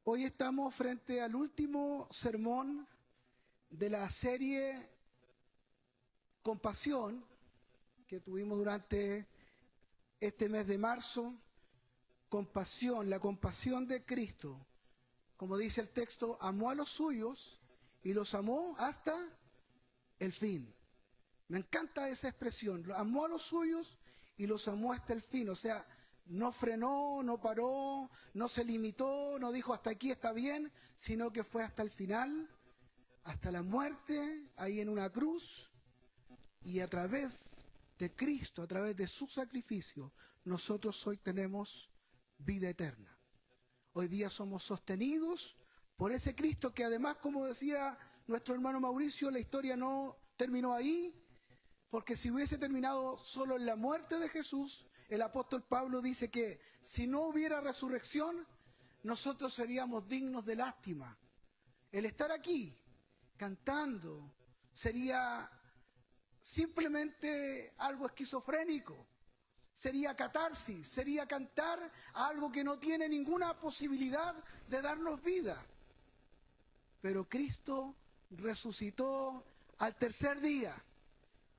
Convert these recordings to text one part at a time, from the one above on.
Hoy estamos frente al último sermón de la serie Compasión que tuvimos durante este mes de marzo. Compasión, la compasión de Cristo. Como dice el texto, amó a los suyos y los amó hasta el fin. Me encanta esa expresión, amó a los suyos y los amó hasta el fin. O sea, no frenó, no paró, no se limitó, no dijo hasta aquí está bien, sino que fue hasta el final, hasta la muerte, ahí en una cruz. Y a través de Cristo, a través de su sacrificio, nosotros hoy tenemos vida eterna. Hoy día somos sostenidos por ese Cristo que además, como decía nuestro hermano Mauricio, la historia no terminó ahí, porque si hubiese terminado solo en la muerte de Jesús, el apóstol Pablo dice que si no hubiera resurrección, nosotros seríamos dignos de lástima. El estar aquí cantando sería simplemente algo esquizofrénico. Sería catarsis, sería cantar algo que no tiene ninguna posibilidad de darnos vida. Pero Cristo resucitó al tercer día,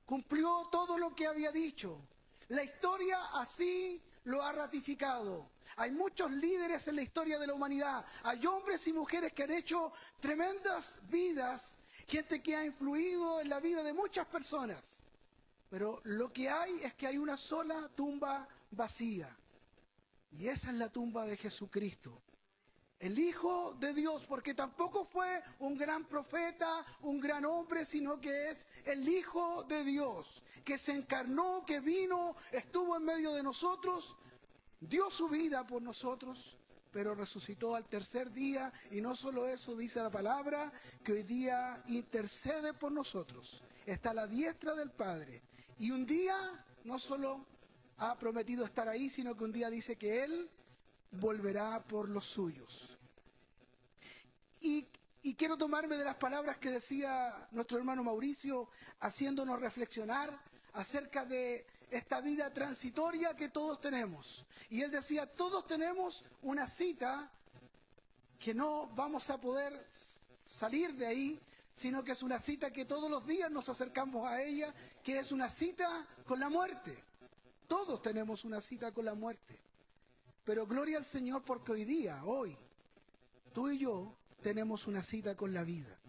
cumplió todo lo que había dicho. La historia así lo ha ratificado. Hay muchos líderes en la historia de la humanidad, hay hombres y mujeres que han hecho tremendas vidas, gente que ha influido en la vida de muchas personas. Pero lo que hay es que hay una sola tumba vacía. Y esa es la tumba de Jesucristo, el Hijo de Dios, porque tampoco fue un gran profeta, un gran hombre, sino que es el Hijo de Dios, que se encarnó, que vino, estuvo en medio de nosotros, dio su vida por nosotros, pero resucitó al tercer día. Y no solo eso, dice la palabra, que hoy día intercede por nosotros, está a la diestra del Padre. Y un día no solo ha prometido estar ahí, sino que un día dice que Él volverá por los suyos. Y quiero tomarme de las palabras que decía nuestro hermano Mauricio, haciéndonos reflexionar acerca de esta vida transitoria que todos tenemos. Y él decía, todos tenemos una cita que no vamos a poder salir de ahí, sino que es una cita que todos los días nos acercamos a ella, que es una cita con la muerte. Todos tenemos una cita con la muerte. Pero gloria al Señor porque hoy día, hoy, tú y yo tenemos una cita con la vida.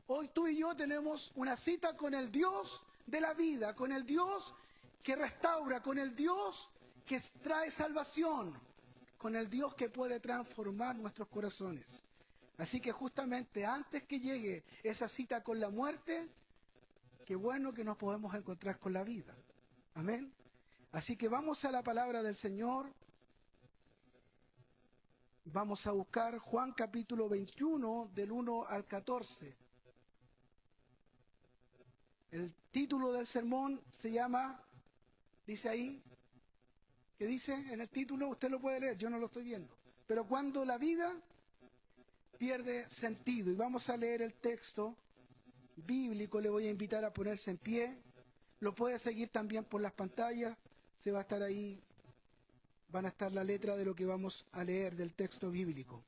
Hoy tú y yo tenemos una cita con el Dios de la vida, con el Dios que restaura, con el Dios que trae salvación, con el Dios que puede transformar nuestros corazones. Así que justamente antes que llegue esa cita con la muerte, qué bueno que nos podemos encontrar con la vida. Amén. Así que vamos a la palabra del Señor. Vamos a buscar Juan capítulo 21, del 1 al 14. El título del sermón se llama, dice ahí, ¿qué dice en el título? Usted lo puede leer, yo no lo estoy viendo. Pero cuando la vida pierde sentido. Y vamos a leer el texto bíblico, le voy a invitar a ponerse en pie. Lo puede seguir también por las pantallas, se va a estar ahí. Van a estar la letra de lo que vamos a leer del texto bíblico.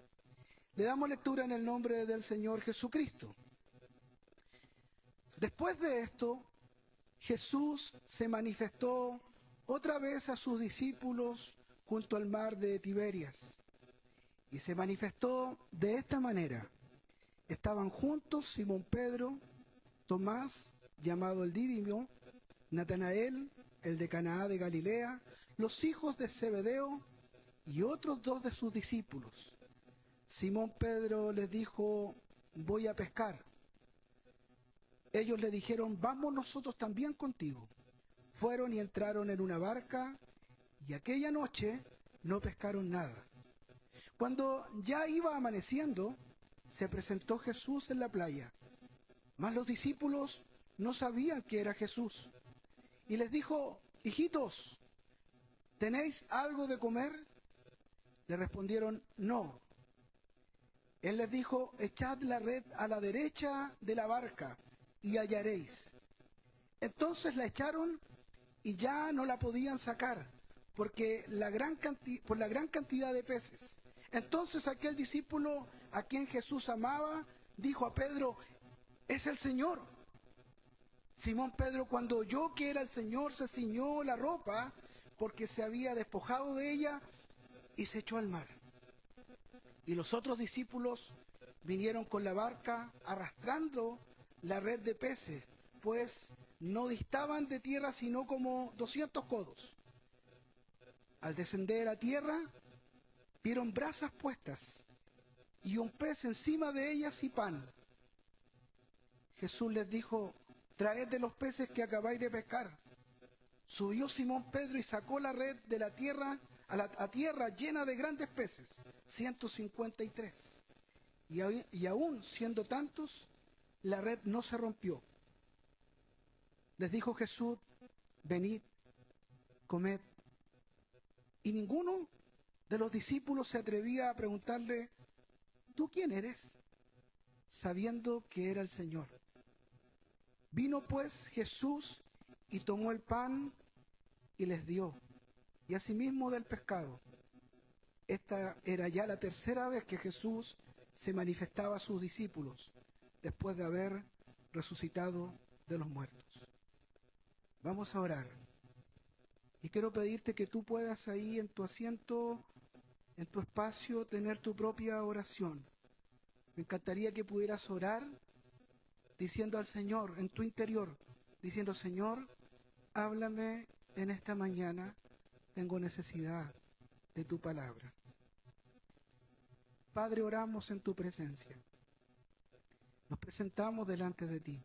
Le damos lectura en el nombre del Señor Jesucristo. Después de esto, Jesús se manifestó otra vez a sus discípulos junto al mar de Tiberias. Y se manifestó de esta manera. Estaban juntos Simón Pedro, Tomás, llamado el Dídimo, Natanael, el de Caná de Galilea, los hijos de Zebedeo y otros dos de sus discípulos. Simón Pedro les dijo, voy a pescar. Ellos le dijeron, vamos nosotros también contigo. Fueron y entraron en una barca y aquella noche no pescaron nada. Cuando ya iba amaneciendo, se presentó Jesús en la playa. Mas los discípulos no sabían que era Jesús. Y les dijo, hijitos, ¿tenéis algo de comer? Le respondieron, no. Él les dijo, echad la red a la derecha de la barca y hallaréis. Entonces la echaron y ya no la podían sacar por la gran cantidad de peces. Entonces aquel discípulo a quien Jesús amaba dijo a Pedro: es el Señor. Simón Pedro, cuando oyó que era el Señor, se ciñó la ropa porque se había despojado de ella y se echó al mar. Y los otros discípulos vinieron con la barca arrastrando la red de peces, pues no distaban de tierra sino como 200 codos. Al descender a tierra, vieron brasas puestas y un pez encima de ellas y pan. Jesús les dijo: traed de los peces que acabáis de pescar. Subió Simón Pedro y sacó la red de la tierra a tierra llena de grandes peces, 153. Y aún siendo tantos, la red no se rompió. Les dijo Jesús: venid, comed. Y ninguno de los discípulos se atrevía a preguntarle: ¿tú quién eres?, sabiendo que era el Señor. Vino pues Jesús y tomó el pan y les dio, y asimismo del pescado. Esta era ya la tercera vez que Jesús se manifestaba a sus discípulos después de haber resucitado de los muertos. Vamos a orar. Y quiero pedirte que tú puedas ahí en tu asiento, en tu espacio, tener tu propia oración. Me encantaría que pudieras orar diciendo al Señor en tu interior, diciendo: Señor, háblame en esta mañana, tengo necesidad de tu palabra. Padre, oramos en tu presencia. Nos presentamos delante de ti.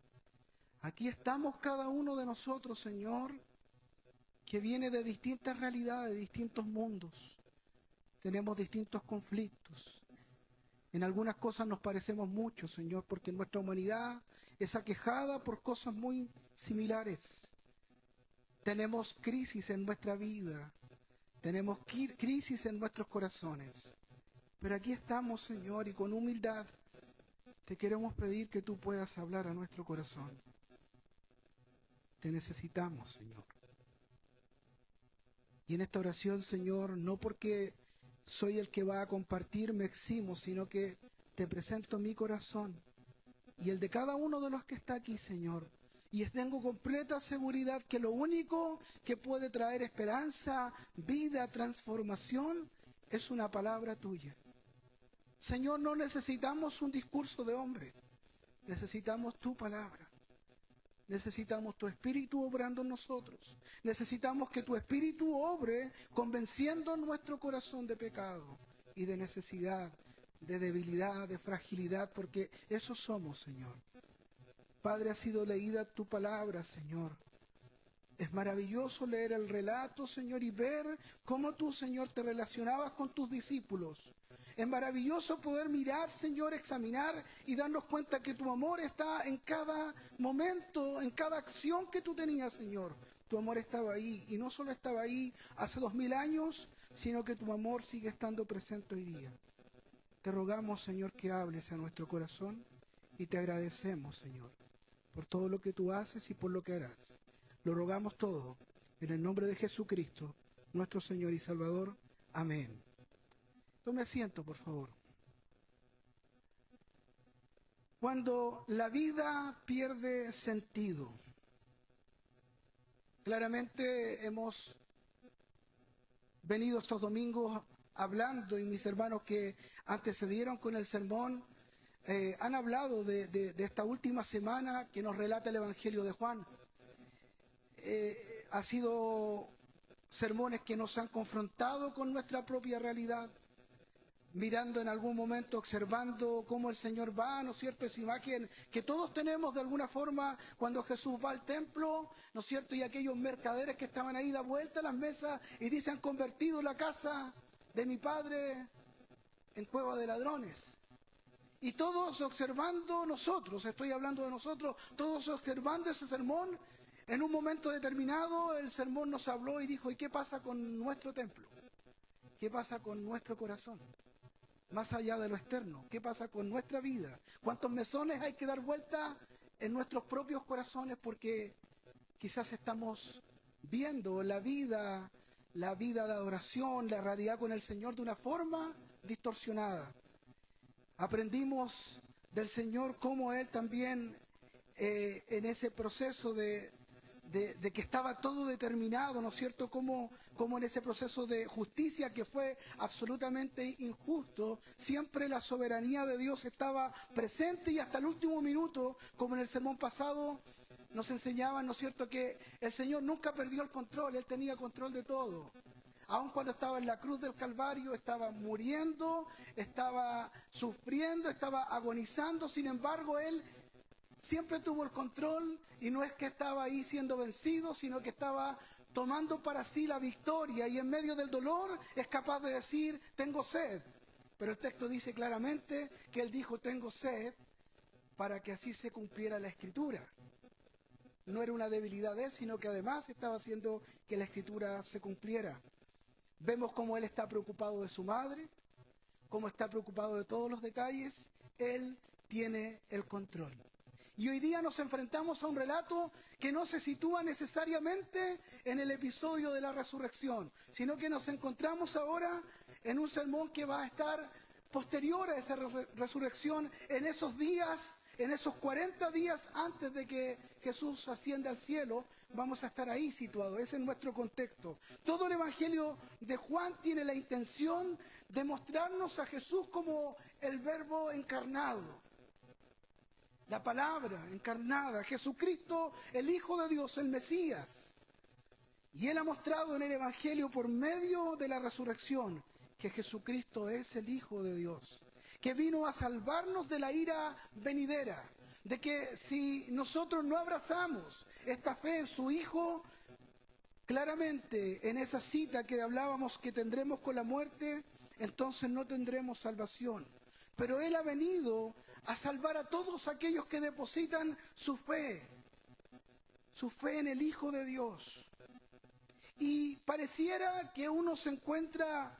Aquí estamos cada uno de nosotros, Señor, que viene de distintas realidades, de distintos mundos. Tenemos distintos conflictos. En algunas cosas nos parecemos mucho, Señor, porque nuestra humanidad es aquejada por cosas muy similares. Tenemos crisis en nuestra vida, tenemos crisis en nuestros corazones. Pero aquí estamos, Señor, y con humildad te queremos pedir que tú puedas hablar a nuestro corazón. Te necesitamos, Señor. Y en esta oración, Señor, no porque soy el que va a compartir, me eximo, sino que te presento mi corazón y el de cada uno de los que está aquí, Señor. Y tengo completa seguridad que lo único que puede traer esperanza, vida, transformación, es una palabra tuya. Señor, no necesitamos un discurso de hombre, necesitamos tu palabra. Necesitamos tu Espíritu obrando en nosotros. Necesitamos que tu Espíritu obre convenciendo nuestro corazón de pecado y de necesidad, de debilidad, de fragilidad, porque eso somos, Señor. Padre, ha sido leída tu palabra, Señor. Es maravilloso leer el relato, Señor, y ver cómo tú, Señor, te relacionabas con tus discípulos. Es maravilloso poder mirar, Señor, examinar y darnos cuenta que tu amor está en cada momento, en cada acción que tú tenías, Señor. Tu amor estaba ahí, y no solo estaba ahí hace 2000 años, sino que tu amor sigue estando presente hoy día. Te rogamos, Señor, que hables a nuestro corazón y te agradecemos, Señor, por todo lo que tú haces y por lo que harás. Lo rogamos todo en el nombre de Jesucristo, nuestro Señor y Salvador. Amén. Tome asiento, por favor. Cuando la vida pierde sentido, claramente hemos venido estos domingos hablando, y mis hermanos que antecedieron con el sermón han hablado de esta última semana que nos relata el Evangelio de Juan. Ha sido sermones que nos han confrontado con nuestra propia realidad, mirando en algún momento, observando cómo el Señor va, ¿no es cierto? Esa imagen que todos tenemos de alguna forma cuando Jesús va al templo, ¿no es cierto? Y aquellos mercaderes que estaban ahí da vuelta a las mesas y dicen: han convertido la casa de mi padre en cueva de ladrones. Y todos observando, nosotros, estoy hablando de nosotros, todos observando ese sermón. En un momento determinado el sermón nos habló y dijo: ¿y qué pasa con nuestro templo? ¿Qué pasa con nuestro corazón? Más allá de lo externo, ¿qué pasa con nuestra vida? ¿Cuántos mesones hay que dar vuelta en nuestros propios corazones? Porque quizás estamos viendo la vida de adoración, la realidad con el Señor de una forma distorsionada. Aprendimos del Señor cómo Él también en ese proceso de que estaba todo determinado, ¿no es cierto? Como en ese proceso de justicia que fue absolutamente injusto, siempre la soberanía de Dios estaba presente y hasta el último minuto, como en el sermón pasado, nos enseñaban, ¿no es cierto?, que el Señor nunca perdió el control, Él tenía control de todo. Aun cuando estaba en la cruz del Calvario, estaba muriendo, estaba sufriendo, estaba agonizando, sin embargo, Él siempre tuvo el control y no es que estaba ahí siendo vencido, sino que estaba tomando para sí la victoria y en medio del dolor es capaz de decir, tengo sed. Pero el texto dice claramente que Él dijo, tengo sed, para que así se cumpliera la Escritura. No era una debilidad de Él, sino que además estaba haciendo que la Escritura se cumpliera. Vemos cómo Él está preocupado de su madre, cómo está preocupado de todos los detalles. Él tiene el control. Y hoy día nos enfrentamos a un relato que no se sitúa necesariamente en el episodio de la resurrección, sino que nos encontramos ahora en un sermón que va a estar posterior a esa resurrección, en esos días, en esos 40 días antes de que Jesús ascienda al cielo. Vamos a estar ahí situados, ese es nuestro contexto. Todo el Evangelio de Juan tiene la intención de mostrarnos a Jesús como el Verbo encarnado. La palabra encarnada, Jesucristo, el Hijo de Dios, el Mesías. Y Él ha mostrado en el Evangelio por medio de la resurrección que Jesucristo es el Hijo de Dios, que vino a salvarnos de la ira venidera, de que si nosotros no abrazamos esta fe en su Hijo, claramente en esa cita que hablábamos que tendremos con la muerte, entonces no tendremos salvación. Pero Él ha venido a salvar a todos aquellos que depositan su fe en el Hijo de Dios. Y pareciera que uno se encuentra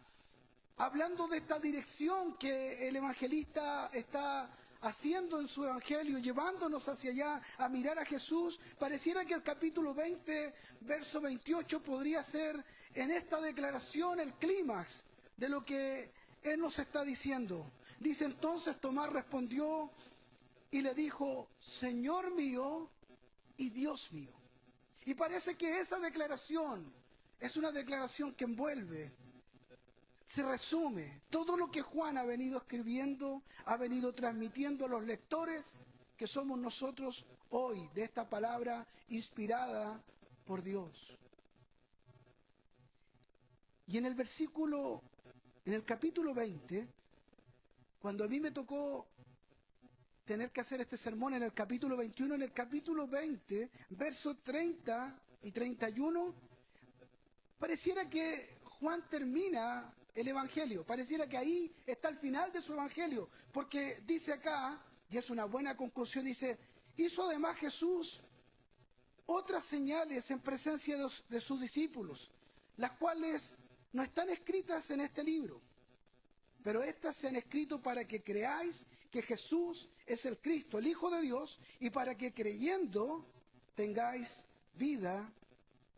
hablando de esta dirección que el evangelista está haciendo en su evangelio, llevándonos hacia allá a mirar a Jesús. Pareciera que el capítulo 20, verso 28 podría ser en esta declaración el clímax de lo que Él nos está diciendo. Dice entonces Tomás respondió y le dijo, Señor mío y Dios mío. Y parece que esa declaración es una declaración que envuelve, se resume todo lo que Juan ha venido escribiendo, ha venido transmitiendo a los lectores que somos nosotros hoy de esta palabra inspirada por Dios. Y en el capítulo 20, cuando a mí me tocó tener que hacer este sermón en el capítulo 21, en el capítulo 20, versos 30 y 31, pareciera que Juan termina el Evangelio, pareciera que ahí está el final de su Evangelio, porque dice acá, y es una buena conclusión, dice, hizo además Jesús otras señales en presencia de sus discípulos, las cuales no están escritas en este libro, pero estas se han escrito para que creáis que Jesús es el Cristo, el Hijo de Dios, y para que creyendo tengáis vida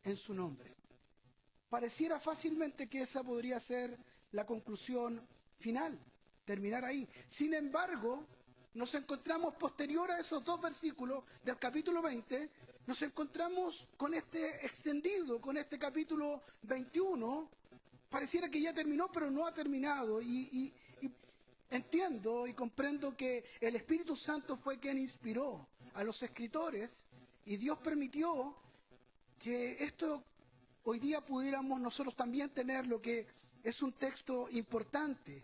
en su nombre. Pareciera fácilmente que esa podría ser la conclusión final, terminar ahí. Sin embargo, nos encontramos posterior a esos dos versículos del capítulo 20, nos encontramos con este extendido, con este capítulo 21, pareciera que ya terminó, pero no ha terminado. Y entiendo y comprendo que el Espíritu Santo fue quien inspiró a los escritores y Dios permitió que esto hoy día pudiéramos nosotros también tener lo que es un texto importante.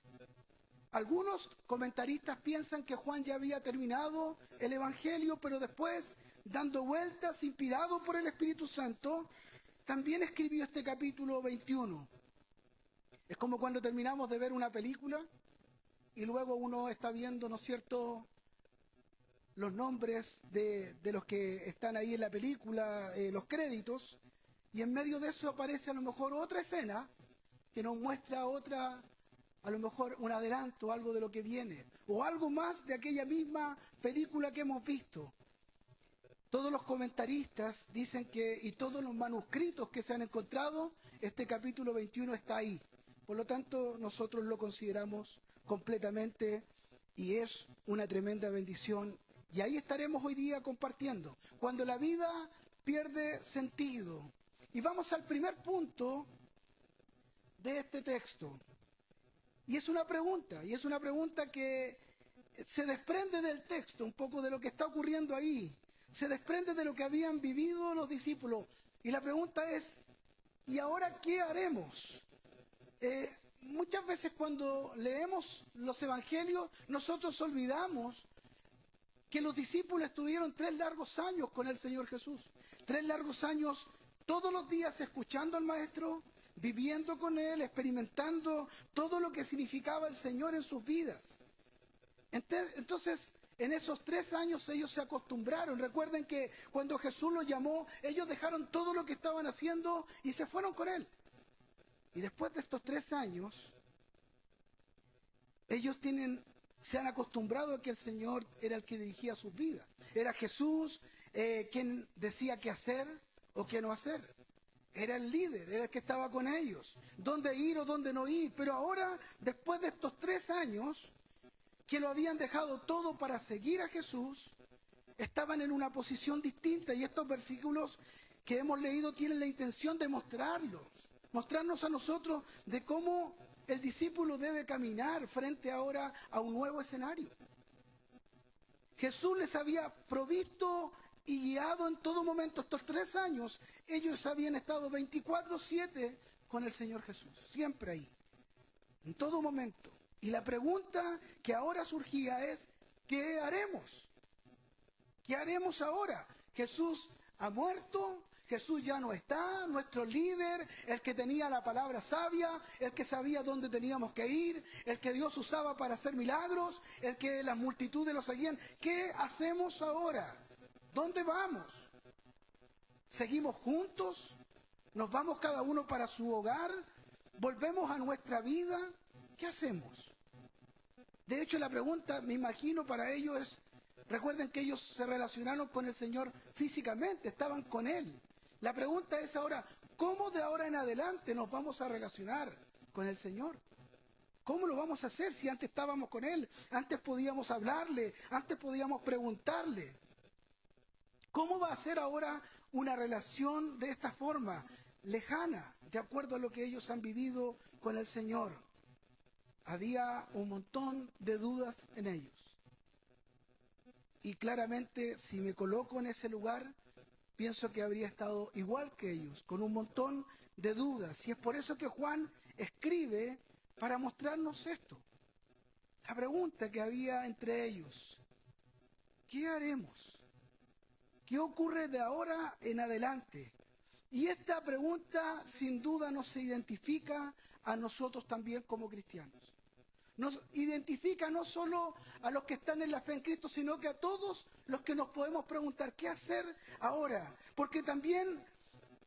Algunos comentaristas piensan que Juan ya había terminado el Evangelio, pero después, dando vueltas, inspirado por el Espíritu Santo, también escribió este capítulo 21. Es como cuando terminamos de ver una película y luego uno está viendo, ¿no es cierto?, los nombres de los que están ahí en la película, los créditos, y en medio de eso aparece a lo mejor otra escena que nos muestra otra, a lo mejor un adelanto, algo de lo que viene, o algo más de aquella misma película que hemos visto. Todos los comentaristas dicen que, y todos los manuscritos que se han encontrado, este capítulo 21 está ahí. Por lo tanto, nosotros lo consideramos completamente y es una tremenda bendición. Y ahí estaremos hoy día compartiendo. Cuando la vida pierde sentido. Y vamos al primer punto de este texto. Y es una pregunta que se desprende del texto, un poco de lo que está ocurriendo ahí. Se desprende de lo que habían vivido los discípulos. Y la pregunta es, ¿y ahora qué haremos? Muchas veces cuando leemos los evangelios, nosotros olvidamos que los discípulos estuvieron 3 largos años con el Señor Jesús. 3 largos años, todos los días escuchando al Maestro, viviendo con Él, experimentando todo lo que significaba el Señor en sus vidas. Entonces, en esos 3 años ellos se acostumbraron. Recuerden que cuando Jesús los llamó, ellos dejaron todo lo que estaban haciendo y se fueron con Él. Y después de estos 3 años, ellos se han acostumbrado a que el Señor era el que dirigía sus vidas. Era Jesús quien decía qué hacer o qué no hacer. Era el líder, era el que estaba con ellos. Dónde ir o dónde no ir. Pero ahora, después de estos 3 años, que lo habían dejado todo para seguir a Jesús, estaban en una posición distinta. Y estos versículos que hemos leído tienen la intención de mostrarnos a nosotros de cómo el discípulo debe caminar frente ahora a un nuevo escenario. Jesús les había provisto y guiado en todo momento. Estos 3 años, ellos habían estado 24/7 con el Señor Jesús, siempre ahí, en todo momento. Y la pregunta que ahora surgía es, ¿qué haremos? ¿Qué haremos ahora? Jesús ha muerto, Jesús ya no está, nuestro líder, el que tenía la palabra sabia, el que sabía dónde teníamos que ir, el que Dios usaba para hacer milagros, el que las multitudes lo seguían. ¿Qué hacemos ahora? ¿Dónde vamos? ¿Seguimos juntos? ¿Nos vamos cada uno para su hogar? ¿Volvemos a nuestra vida? ¿Qué hacemos? De hecho, la pregunta, me imagino, para ellos es, recuerden que ellos se relacionaron con el Señor físicamente, estaban con Él. La pregunta es ahora, ¿cómo de ahora en adelante nos vamos a relacionar con el Señor? ¿Cómo lo vamos a hacer si antes estábamos con Él? Antes podíamos hablarle, antes podíamos preguntarle. ¿Cómo va a ser ahora una relación de esta forma, lejana, de acuerdo a lo que ellos han vivido con el Señor? Había un montón de dudas en ellos. Y claramente, si me coloco en ese lugar, pienso que habría estado igual que ellos, con un montón de dudas. Y es por eso que Juan escribe para mostrarnos esto. La pregunta que había entre ellos, ¿qué haremos? ¿Qué ocurre de ahora en adelante? Y esta pregunta sin duda nos identifica a nosotros también como cristianos. Nos identifica no solo a los que están en la fe en Cristo, sino que a todos los que nos podemos preguntar qué hacer ahora. Porque también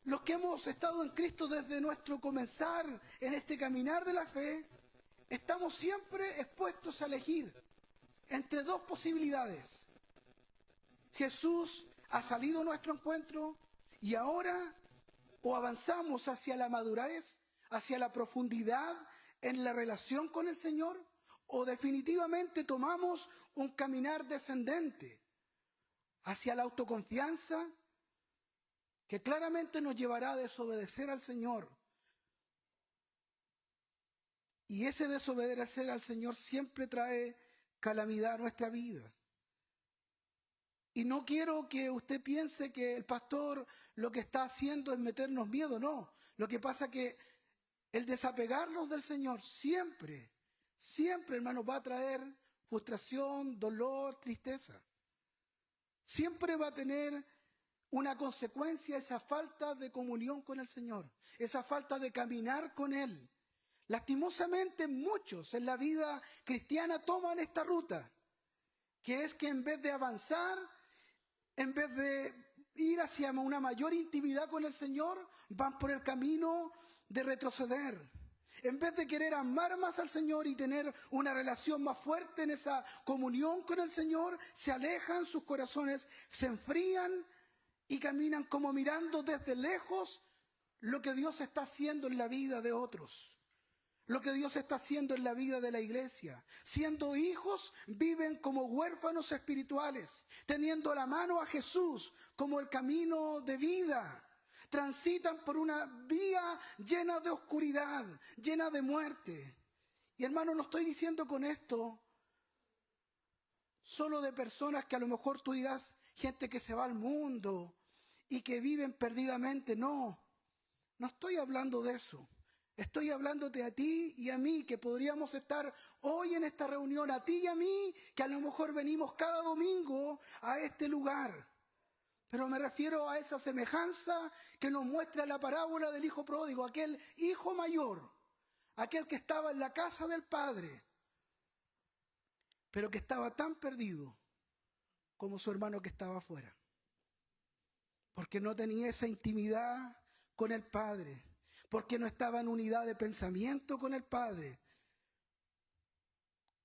los que hemos estado en Cristo desde nuestro comenzar en este caminar de la fe, estamos siempre expuestos a elegir entre 2 posibilidades. Jesús ha salido a nuestro encuentro y ahora o avanzamos hacia la madurez, hacia la profundidad en la relación con el Señor, o definitivamente tomamos un caminar descendente hacia la autoconfianza que claramente nos llevará a desobedecer al Señor. Y ese desobedecer al Señor siempre trae calamidad a nuestra vida. Y no quiero que usted piense que el pastor lo que está haciendo es meternos miedo, no. Lo que pasa es que el desapegarnos del Señor siempre, hermanos, va a traer frustración, dolor, tristeza. Siempre va a tener una consecuencia esa falta de comunión con el Señor, esa falta de caminar con Él. Lastimosamente muchos en la vida cristiana toman esta ruta, que es que en vez de avanzar, en vez de ir hacia una mayor intimidad con el Señor, van por el camino de retroceder. En vez de querer amar más al Señor y tener una relación más fuerte en esa comunión con el Señor, se alejan, sus corazones se enfrían y caminan como mirando desde lejos lo que Dios está haciendo en la vida de otros. lo que Dios está haciendo en la vida de la iglesia. Siendo hijos, viven como huérfanos espirituales, teniendo a la mano a Jesús como el camino de vida. Transitan por una vía llena de oscuridad, llena de muerte. Y hermano, no estoy diciendo con esto solo de personas que a lo mejor tú dirás, gente que se va al mundo y que viven perdidamente. No, no estoy hablando de eso. Estoy hablándote a ti y a mí, que podríamos estar hoy en esta reunión, a ti y a mí, que a lo mejor venimos cada domingo a este lugar. Pero me refiero a esa semejanza que nos muestra la parábola del hijo pródigo, aquel hijo mayor, aquel que estaba en la casa del padre, pero que estaba tan perdido como su hermano que estaba afuera, porque no tenía esa intimidad con el Padre, porque no estaba en unidad de pensamiento con el Padre.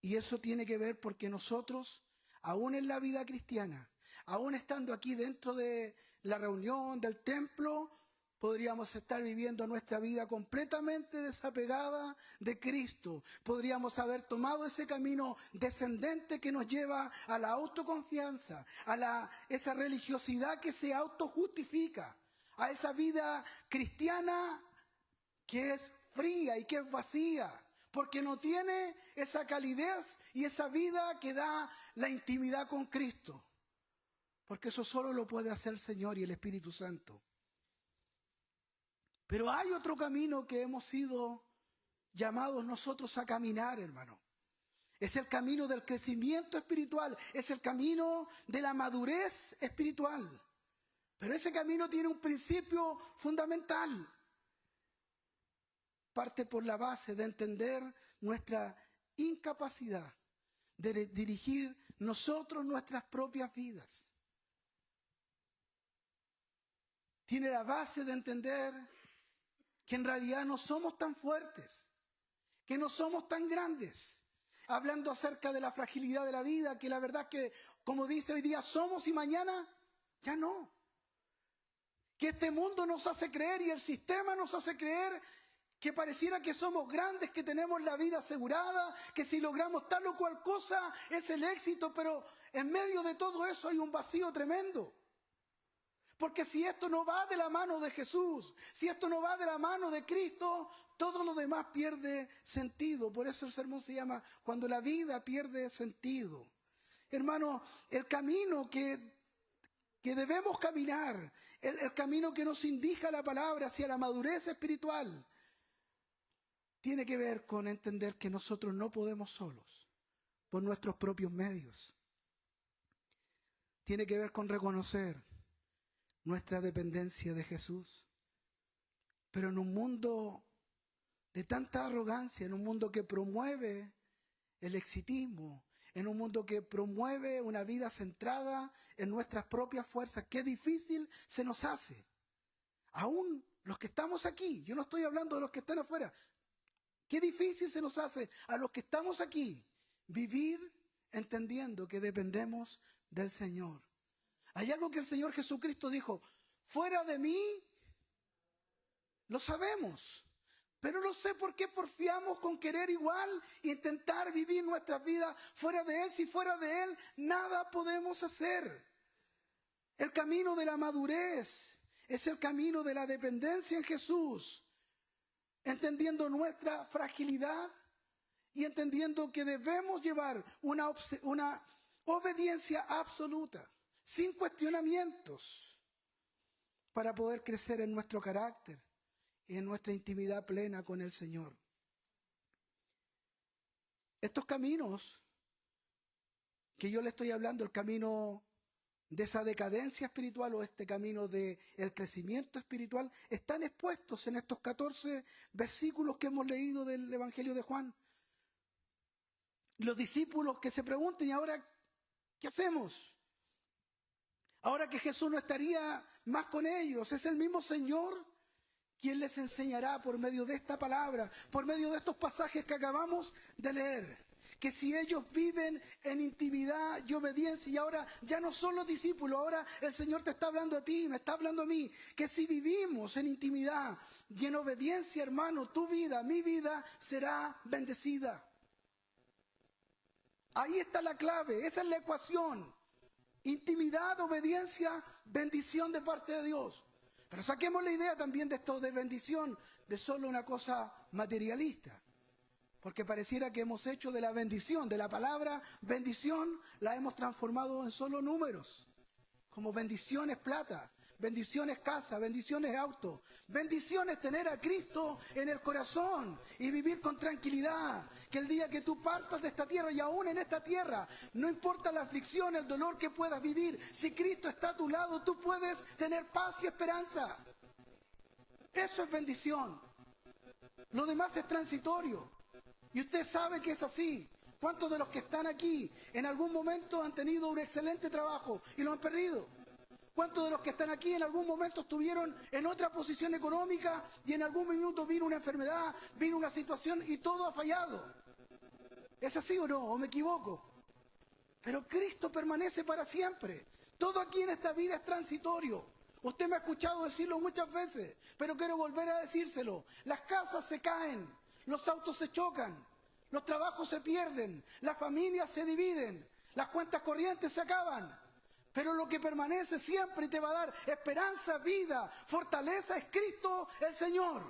Y eso tiene que ver porque nosotros, aún en la vida cristiana, aún estando aquí dentro de la reunión, del templo, podríamos estar viviendo nuestra vida completamente desapegada de Cristo. Podríamos haber tomado ese camino descendente que nos lleva a la autoconfianza, a esa religiosidad que se autojustifica, a esa vida cristiana que es fría y que es vacía, porque no tiene esa calidez y esa vida que da la intimidad con Cristo. Porque eso solo lo puede hacer el Señor y el Espíritu Santo. Pero hay otro camino que hemos sido llamados nosotros a caminar, hermano. Es el camino del crecimiento espiritual, es el camino de la madurez espiritual. Pero ese camino tiene un principio fundamental. Parte por la base de entender nuestra incapacidad de dirigir nosotros nuestras propias vidas. Tiene la base de entender que en realidad no somos tan fuertes, que no somos tan grandes. Hablando acerca de la fragilidad de la vida, que la verdad es que, como dice hoy día, somos y mañana ya no. Que este mundo nos hace creer y el sistema nos hace creer que pareciera que somos grandes, que tenemos la vida asegurada, que si logramos tal o cual cosa es el éxito, pero en medio de todo eso hay un vacío tremendo. Porque si esto no va de la mano de Jesús, si esto no va de la mano de Cristo, todo lo demás pierde sentido. Por eso el sermón se llama Cuando la vida pierde sentido. Hermano, el camino que debemos caminar, el camino que nos indica la palabra hacia la madurez espiritual, tiene que ver con entender que nosotros no podemos solos, por nuestros propios medios. Tiene que ver con reconocer nuestra dependencia de Jesús. Pero en un mundo de tanta arrogancia, en un mundo que promueve el exitismo, en un mundo que promueve una vida centrada en nuestras propias fuerzas, qué difícil se nos hace. Aún los que estamos aquí, yo no estoy hablando de los que están afuera, qué difícil se nos hace a los que estamos aquí vivir entendiendo que dependemos del Señor. Hay algo que el Señor Jesucristo dijo, fuera de mí, lo sabemos, pero no sé por qué porfiamos con querer igual e intentar vivir nuestras vidas fuera de Él. Si fuera de Él, nada podemos hacer. El camino de la madurez es el camino de la dependencia en Jesús, entendiendo nuestra fragilidad y entendiendo que debemos llevar una obediencia absoluta, sin cuestionamientos, para poder crecer en nuestro carácter y en nuestra intimidad plena con el Señor. Estos caminos que yo le estoy hablando, el camino de esa decadencia espiritual o este camino del crecimiento espiritual, están expuestos en estos 14 versículos que hemos leído del Evangelio de Juan. Los discípulos que se pregunten, ¿y ahora qué hacemos? Ahora que Jesús no estaría más con ellos, es el mismo Señor quien les enseñará por medio de esta palabra, por medio de estos pasajes que acabamos de leer. que si ellos viven en intimidad y obediencia, y ahora ya no son los discípulos, ahora el Señor te está hablando a ti, me está hablando a mí, que si vivimos en intimidad y en obediencia, hermano, tu vida, mi vida será bendecida. Ahí está la clave, esa es la ecuación. Intimidad, obediencia, bendición de parte de Dios. Pero saquemos la idea también de esto de bendición, de solo una cosa materialista. Porque pareciera que hemos hecho de la bendición, de la palabra bendición, la hemos transformado en solo números. Como bendiciones plata, bendiciones casa, bendiciones auto, bendiciones tener a Cristo en el corazón y vivir con tranquilidad. Que el día que tú partas de esta tierra y aún en esta tierra, no importa la aflicción, el dolor que puedas vivir, si Cristo está a tu lado, tú puedes tener paz y esperanza. Eso es bendición. Lo demás es transitorio. Y usted sabe que es así. ¿Cuántos de los que están aquí en algún momento han tenido un excelente trabajo y lo han perdido? ¿Cuántos de los que están aquí en algún momento estuvieron en otra posición económica y en algún minuto vino una enfermedad, vino una situación y todo ha fallado? ¿Es así o no? ¿O me equivoco? Pero Cristo permanece para siempre. Todo aquí en esta vida es transitorio. Usted me ha escuchado decirlo muchas veces, pero quiero volver a decírselo. Las casas se caen, los autos se chocan, los trabajos se pierden, las familias se dividen, las cuentas corrientes se acaban. Pero lo que permanece siempre y te va a dar esperanza, vida, fortaleza es Cristo el Señor.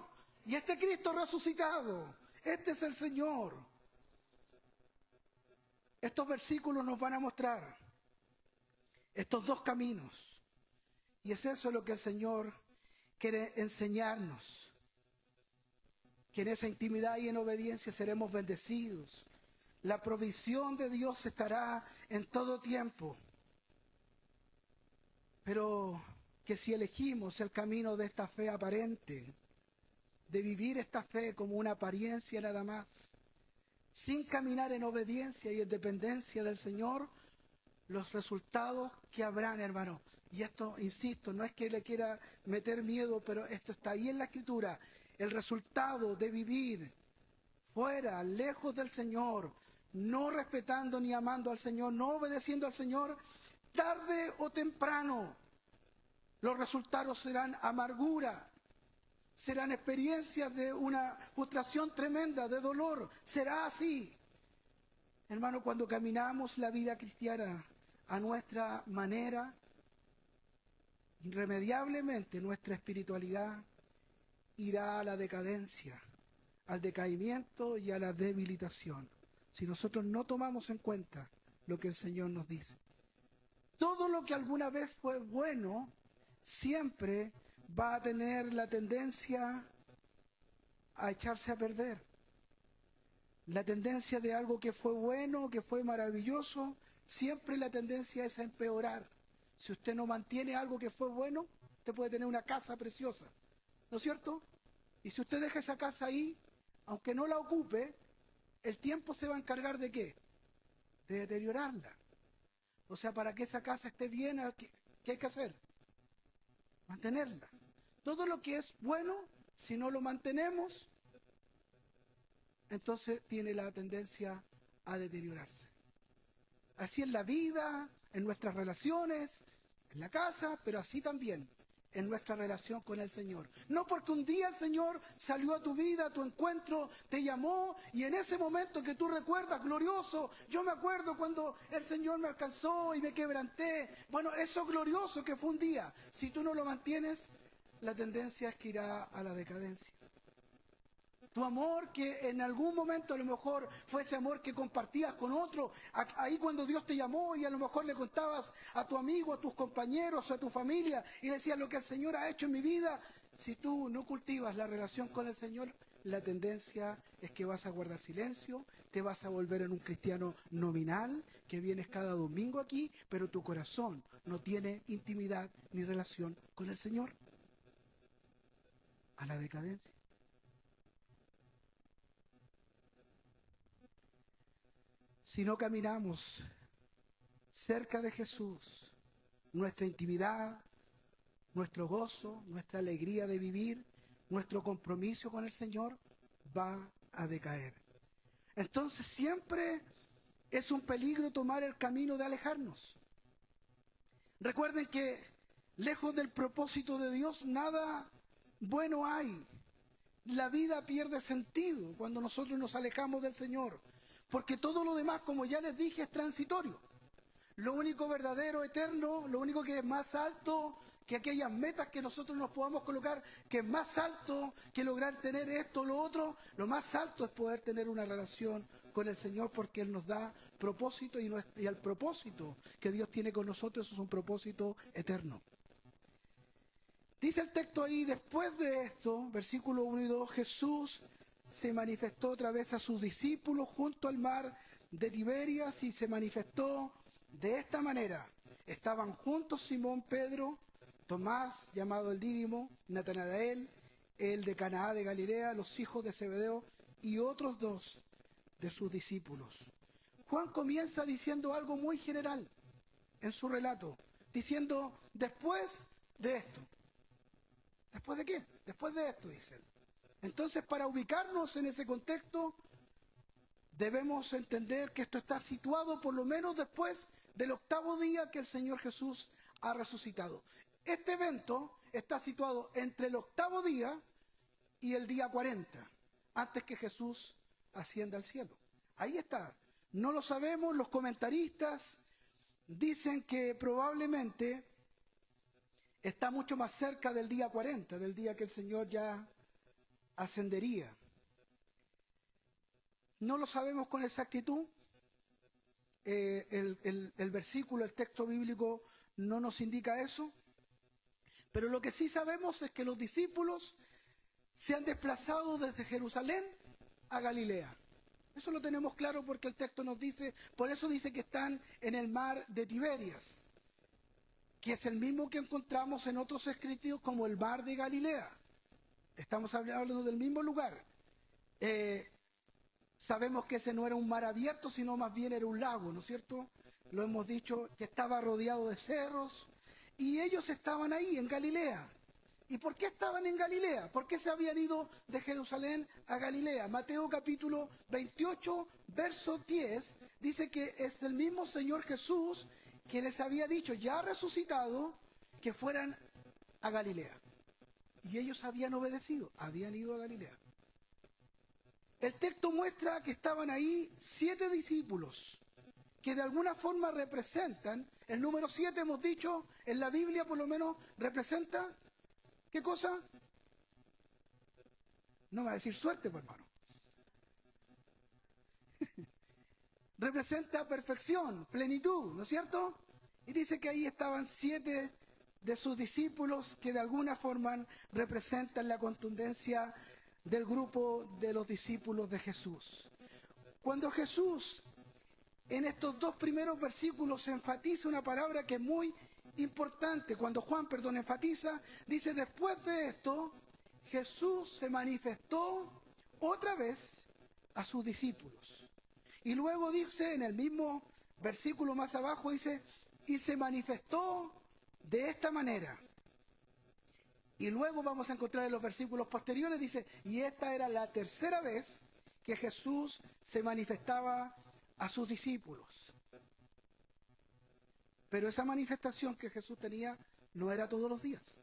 Y este Cristo resucitado, este es el Señor. Estos versículos nos van a mostrar estos dos caminos. Y es eso lo que el Señor quiere enseñarnos. Que en esa intimidad y en obediencia seremos bendecidos. La provisión de Dios estará en todo tiempo. Pero que si elegimos el camino de esta fe aparente, de vivir esta fe como una apariencia nada más, sin caminar en obediencia y en dependencia del Señor, los resultados que habrán, hermano. Y esto, insisto, no es que le quiera meter miedo, pero esto está ahí en la Escritura. El resultado de vivir fuera, lejos del Señor, no respetando ni amando al Señor, no obedeciendo al Señor, tarde o temprano, los resultados serán amargura, serán experiencias de una frustración tremenda, de dolor. Será así. Hermano, cuando caminamos la vida cristiana a nuestra manera, irremediablemente nuestra espiritualidad irá a la decadencia, al decaimiento y a la debilitación, si nosotros no tomamos en cuenta lo que el Señor nos dice. Todo lo que alguna vez fue bueno, siempre va a tener la tendencia a echarse a perder. La tendencia de algo que fue bueno, que fue maravilloso, siempre la tendencia es a empeorar. Si usted no mantiene algo que fue bueno, usted puede tener una casa preciosa, ¿no es cierto? Y si usted deja esa casa ahí, aunque no la ocupe, el tiempo se va a encargar ¿de qué? De deteriorarla. O sea, para que esa casa esté bien, ¿qué hay que hacer? Mantenerla. Todo lo que es bueno, si no lo mantenemos, entonces tiene la tendencia a deteriorarse. Así en la vida, en nuestras relaciones, en la casa, pero así también en nuestra relación con el Señor. No porque un día el Señor salió a tu vida, a tu encuentro, te llamó y en ese momento que tú recuerdas glorioso, yo me acuerdo cuando el Señor me alcanzó y me quebranté. Bueno, eso glorioso que fue un día, si tú no lo mantienes, la tendencia es que irá a la decadencia. Tu amor que en algún momento a lo mejor fue ese amor que compartías con otro, ahí cuando Dios te llamó y a lo mejor le contabas a tu amigo, a tus compañeros, a tu familia y le decías lo que el Señor ha hecho en mi vida. Si tú no cultivas la relación con el Señor, la tendencia es que vas a guardar silencio, te vas a volver en un cristiano nominal, que vienes cada domingo aquí, pero tu corazón no tiene intimidad ni relación con el Señor. A la decadencia. Si no caminamos cerca de Jesús, nuestra intimidad, nuestro gozo, nuestra alegría de vivir, nuestro compromiso con el Señor va a decaer. Entonces siempre es un peligro tomar el camino de alejarnos. Recuerden que lejos del propósito de Dios nada bueno hay. La vida pierde sentido cuando nosotros nos alejamos del Señor, porque todo lo demás, como ya les dije, es transitorio. Lo único verdadero, eterno, lo único que es más alto que aquellas metas que nosotros nos podamos colocar, que es más alto que lograr tener esto o lo otro, lo más alto es poder tener una relación con el Señor, porque Él nos da propósito y el propósito que Dios tiene con nosotros es un propósito eterno. Dice el texto ahí, después de esto, versículo 1 y 2, Jesús se manifestó otra vez a sus discípulos junto al mar de Tiberias y se manifestó de esta manera. Estaban juntos Simón, Pedro, Tomás, llamado el Dídimo, Natanael, el de Canaá de Galilea, los hijos de Zebedeo y otros dos de sus discípulos. Juan comienza diciendo algo muy general en su relato, diciendo, después de esto. ¿Después de qué? Después de esto, dice él. Entonces, para ubicarnos en ese contexto, debemos entender que esto está situado por lo menos después del 8º día que el Señor Jesús ha resucitado. Este evento está situado entre el 8º día y el día 40, antes que Jesús ascienda al cielo. Ahí está. No lo sabemos, los comentaristas dicen que probablemente está mucho más cerca del día 40, del día que el Señor ya ascendería. No lo sabemos con exactitud. El versículo, el texto bíblico no nos indica eso. Pero lo que sí sabemos es que los discípulos se han desplazado desde Jerusalén a Galilea. Eso lo tenemos claro porque el texto nos dice, por eso dice que están en el mar de Tiberias, que es el mismo que encontramos en otros escritos como el mar de Galilea. Estamos hablando del mismo lugar. Sabemos que ese no era un mar abierto, sino más bien era un lago, ¿no es cierto? Lo hemos dicho, que estaba rodeado de cerros, y ellos estaban ahí, en Galilea. ¿Y por qué estaban en Galilea? ¿Por qué se habían ido de Jerusalén a Galilea? Mateo capítulo 28, verso 10, dice que es el mismo Señor Jesús que les había dicho, ya resucitado, que fueran a Galilea. Y ellos habían obedecido, habían ido a Galilea. El texto muestra que estaban ahí 7 discípulos, que de alguna forma representan, el número 7 hemos dicho, en la Biblia por lo menos representa, ¿qué cosa? No va a decir suerte, pues, hermano. Representa perfección, plenitud, ¿no es cierto? Y dice que ahí estaban 7 de sus discípulos que de alguna forma representan la contundencia del grupo de los discípulos de Jesús. Cuando Jesús en estos 2 primeros versículos enfatiza una palabra que es muy importante, cuando Juan, enfatiza, dice, después de esto, Jesús se manifestó otra vez a sus discípulos. Y luego dice, en el mismo versículo más abajo, dice, y se manifestó de esta manera. Y luego vamos a encontrar en los versículos posteriores, dice, y esta era la 3ª vez que Jesús se manifestaba a sus discípulos. Pero esa manifestación que Jesús tenía no era todos los días.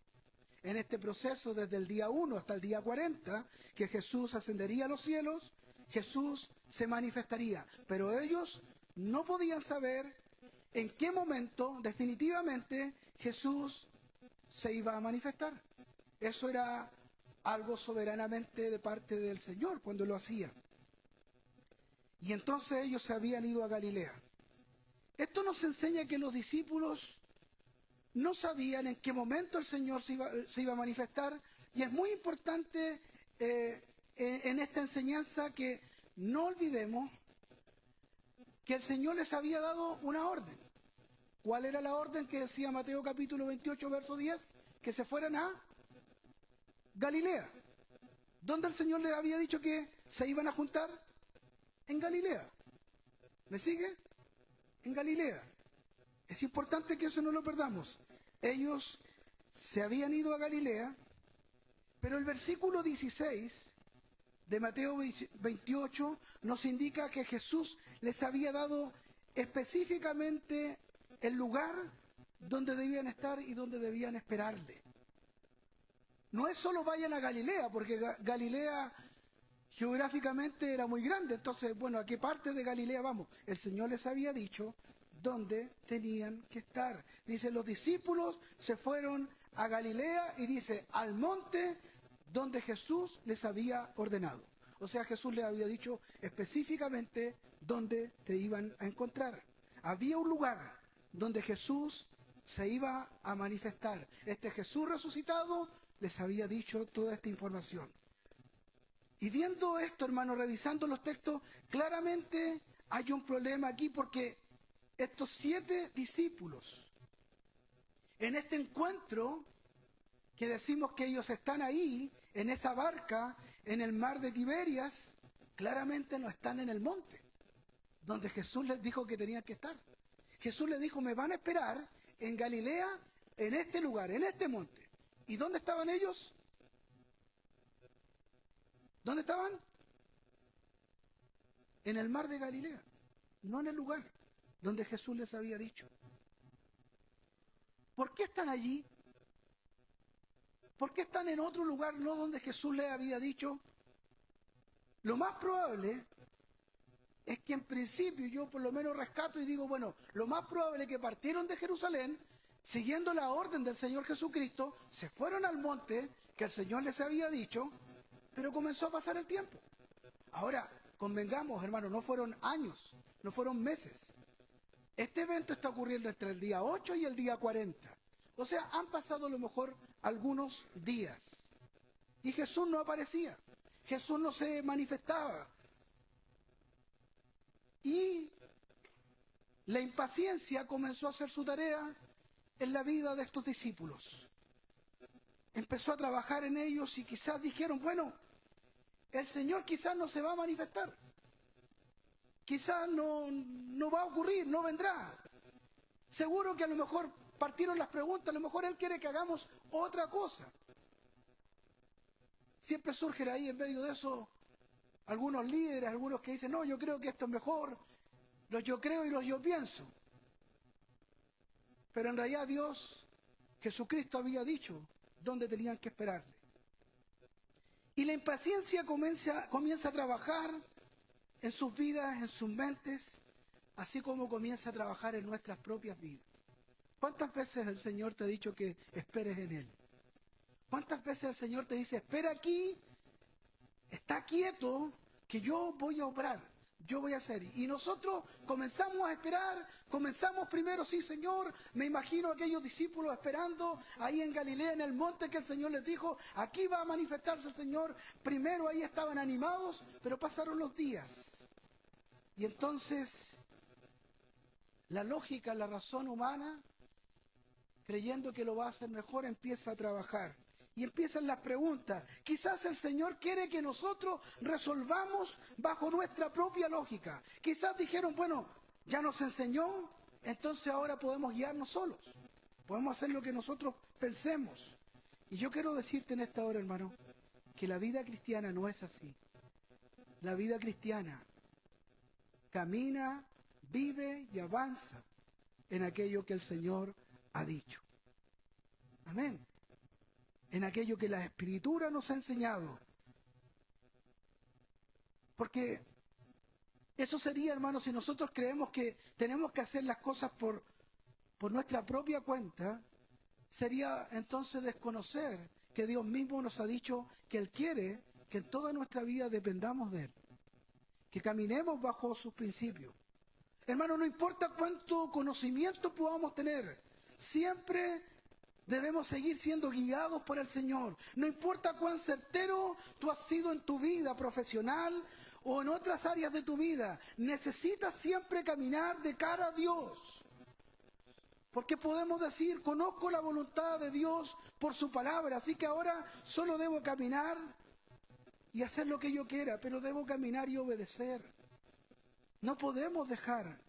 En este proceso, desde el día 1 hasta el día 40, que Jesús ascendería a los cielos, Jesús se manifestaría. Pero ellos no podían saber en qué momento definitivamente Jesús se iba a manifestar. Eso era algo soberanamente de parte del Señor cuando lo hacía. Y entonces ellos se habían ido a Galilea. Esto nos enseña que los discípulos no sabían en qué momento el Señor se iba a manifestar. Y es muy importante en esta enseñanza que no olvidemos que el Señor les había dado una orden. ¿Cuál era la orden que decía Mateo capítulo 28, verso 10? Que se fueran a Galilea. ¿Dónde el Señor les había dicho que se iban a juntar? En Galilea. ¿Me sigue? En Galilea. Es importante que eso no lo perdamos. Ellos se habían ido a Galilea, pero el versículo 16 de Mateo 28 nos indica que Jesús les había dado específicamente el lugar donde debían estar y donde debían esperarle. No es solo vayan a Galilea, porque Galilea geográficamente era muy grande. Entonces, bueno, ¿a qué parte de Galilea vamos? El Señor les había dicho dónde tenían que estar. Dice, los discípulos se fueron a Galilea y dice, al monte donde Jesús les había ordenado. O sea, Jesús les había dicho específicamente dónde te iban a encontrar. Había un lugar donde Jesús se iba a manifestar. Este Jesús resucitado les había dicho toda esta información. Y viendo esto, hermano, revisando los textos, claramente hay un problema aquí porque estos 7 discípulos, en este encuentro, que decimos que ellos están ahí, en esa barca, en el mar de Tiberias, claramente no están en el monte, donde Jesús les dijo que tenían que estar. Jesús les dijo, me van a esperar en Galilea, en este lugar, en este monte. ¿Y dónde estaban ellos? ¿Dónde estaban? En el mar de Galilea, no en el lugar donde Jesús les había dicho. ¿Por qué están allí? ¿Por qué están en otro lugar, no donde Jesús les había dicho? Lo más probable es que en principio yo por lo menos rescato y digo, bueno, lo más probable es que partieron de Jerusalén, siguiendo la orden del Señor Jesucristo, se fueron al monte que el Señor les había dicho, pero comenzó a pasar el tiempo. Ahora, convengamos, hermanos, no fueron años, no fueron meses. Este evento está ocurriendo entre el día 8 y el día 40. O sea, han pasado a lo mejor algunos días. Y Jesús no aparecía. Jesús no se manifestaba. Y la impaciencia comenzó a hacer su tarea en la vida de estos discípulos. Empezó a trabajar en ellos y quizás dijeron, bueno, el Señor quizás no se va a manifestar. Quizás no va a ocurrir, no vendrá. Seguro que a lo mejor partieron las preguntas, a lo mejor Él quiere que hagamos otra cosa. Siempre surgen ahí en medio de eso algunos líderes, algunos que dicen, no, yo creo que esto es mejor, los yo creo y los yo pienso. Pero en realidad Dios, Jesucristo había dicho dónde tenían que esperarle. Y la impaciencia comienza a trabajar en sus vidas, en sus mentes, así como comienza a trabajar en nuestras propias vidas. ¿Cuántas veces el Señor te ha dicho que esperes en Él? ¿Cuántas veces el Señor te dice, espera aquí, está quieto, que yo voy a obrar, yo voy a hacer? Y nosotros comenzamos a esperar, comenzamos primero, sí Señor, me imagino a aquellos discípulos esperando ahí en Galilea, en el monte que el Señor les dijo, aquí va a manifestarse el Señor. Primero ahí estaban animados, pero pasaron los días. Y entonces la lógica, la razón humana, creyendo que lo va a hacer mejor, empieza a trabajar. Y empiezan las preguntas. Quizás el Señor quiere que nosotros resolvamos bajo nuestra propia lógica. Quizás dijeron, bueno, ya nos enseñó, entonces ahora podemos guiarnos solos. Podemos hacer lo que nosotros pensemos. Y yo quiero decirte en esta hora, hermano, que la vida cristiana no es así. La vida cristiana camina, vive y avanza en aquello que el Señor ha dicho. Amén. En aquello que la Escritura nos ha enseñado. Porque eso sería, hermanos, si nosotros creemos que tenemos que hacer las cosas por nuestra propia cuenta, sería entonces desconocer que Dios mismo nos ha dicho que Él quiere que en toda nuestra vida dependamos de Él, que caminemos bajo sus principios. Hermano, no importa cuánto conocimiento podamos tener, siempre debemos seguir siendo guiados por el Señor. No importa cuán certero tú has sido en tu vida profesional o en otras áreas de tu vida, necesitas siempre caminar de cara a Dios. Porque podemos decir, conozco la voluntad de Dios por su palabra, así que ahora solo debo caminar y hacer lo que yo quiera, pero debo caminar y obedecer. No podemos dejar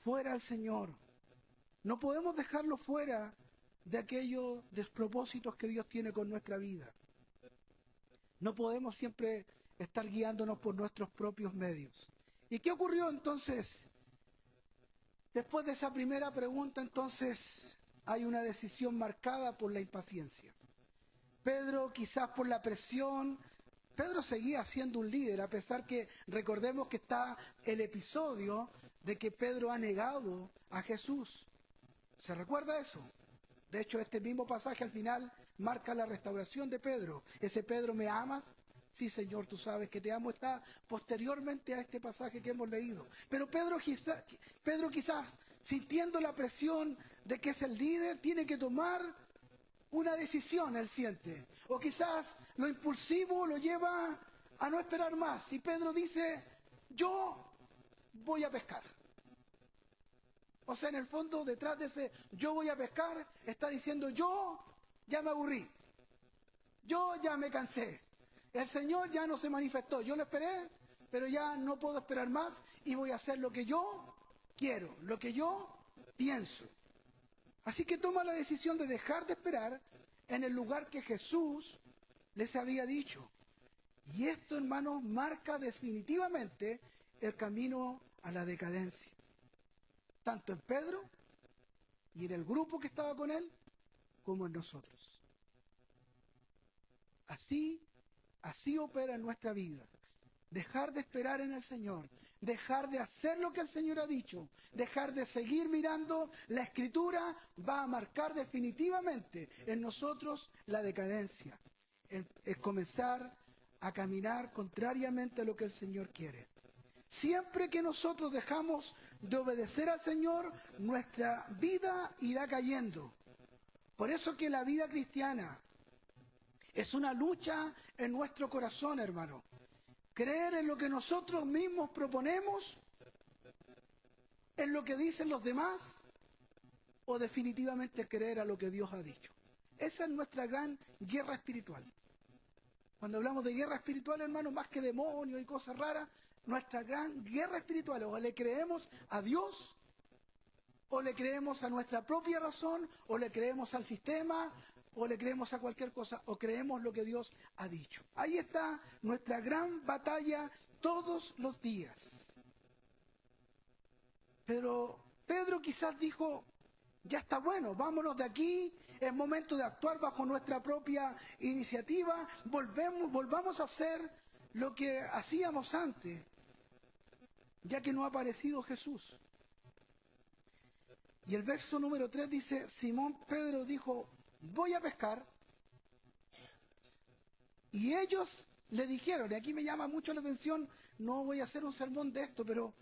fuera al Señor. No podemos dejarlo fuera de aquellos despropósitos que Dios tiene con nuestra vida. No podemos siempre estar guiándonos por nuestros propios medios. ¿Y qué ocurrió entonces Después de esa primera pregunta, entonces, hay una decisión marcada por la impaciencia. Pedro, quizás por la presión, Pedro seguía siendo un líder, a pesar que recordemos que está el episodio de que Pedro ha negado a Jesús. ¿Se recuerda eso? De hecho, este mismo pasaje al final marca la restauración de Pedro. Ese Pedro, ¿me amas? Sí, Señor, tú sabes que te amo. Está posteriormente a este pasaje que hemos leído. Pero Pedro quizás, sintiendo la presión de que es el líder, tiene que tomar una decisión, él siente. O quizás lo impulsivo lo lleva a no esperar más. Y Pedro dice, yo voy a pescar. O sea, en el fondo, detrás de ese yo voy a pescar, está diciendo yo ya me aburrí. Yo ya me cansé. El Señor ya no se manifestó. Yo lo esperé, pero ya no puedo esperar más y voy a hacer lo que yo quiero, lo que yo pienso. Así que toma la decisión de dejar de esperar en el lugar que Jesús les había dicho. Y esto, hermanos, marca definitivamente el camino a la decadencia. Tanto en Pedro y en el grupo que estaba con él, como en nosotros. Así opera en nuestra vida. Dejar de esperar en el Señor, dejar de hacer lo que el Señor ha dicho, dejar de seguir mirando la Escritura, va a marcar definitivamente en nosotros la decadencia, el comenzar a caminar contrariamente a lo que el Señor quiere. Siempre que nosotros dejamos de obedecer al Señor, nuestra vida irá cayendo. Por eso que la vida cristiana es una lucha en nuestro corazón, hermano. Creer en lo que nosotros mismos proponemos, en lo que dicen los demás, o definitivamente creer a lo que Dios ha dicho. Esa es nuestra gran guerra espiritual. Cuando hablamos de guerra espiritual, hermano, más que demonios y cosas raras, nuestra gran guerra espiritual, o le creemos a Dios, o le creemos a nuestra propia razón, o le creemos al sistema, o le creemos a cualquier cosa, o creemos lo que Dios ha dicho. Ahí está nuestra gran batalla todos los días. Pero Pedro quizás dijo, ya está bueno, vámonos de aquí, es momento de actuar bajo nuestra propia iniciativa, volvamos a hacer lo que hacíamos antes, ya que no ha aparecido Jesús. Y el verso número 3 dice, Simón Pedro dijo, voy a pescar. Y ellos le dijeron, y aquí me llama mucho la atención, no voy a hacer un sermón de esto, pero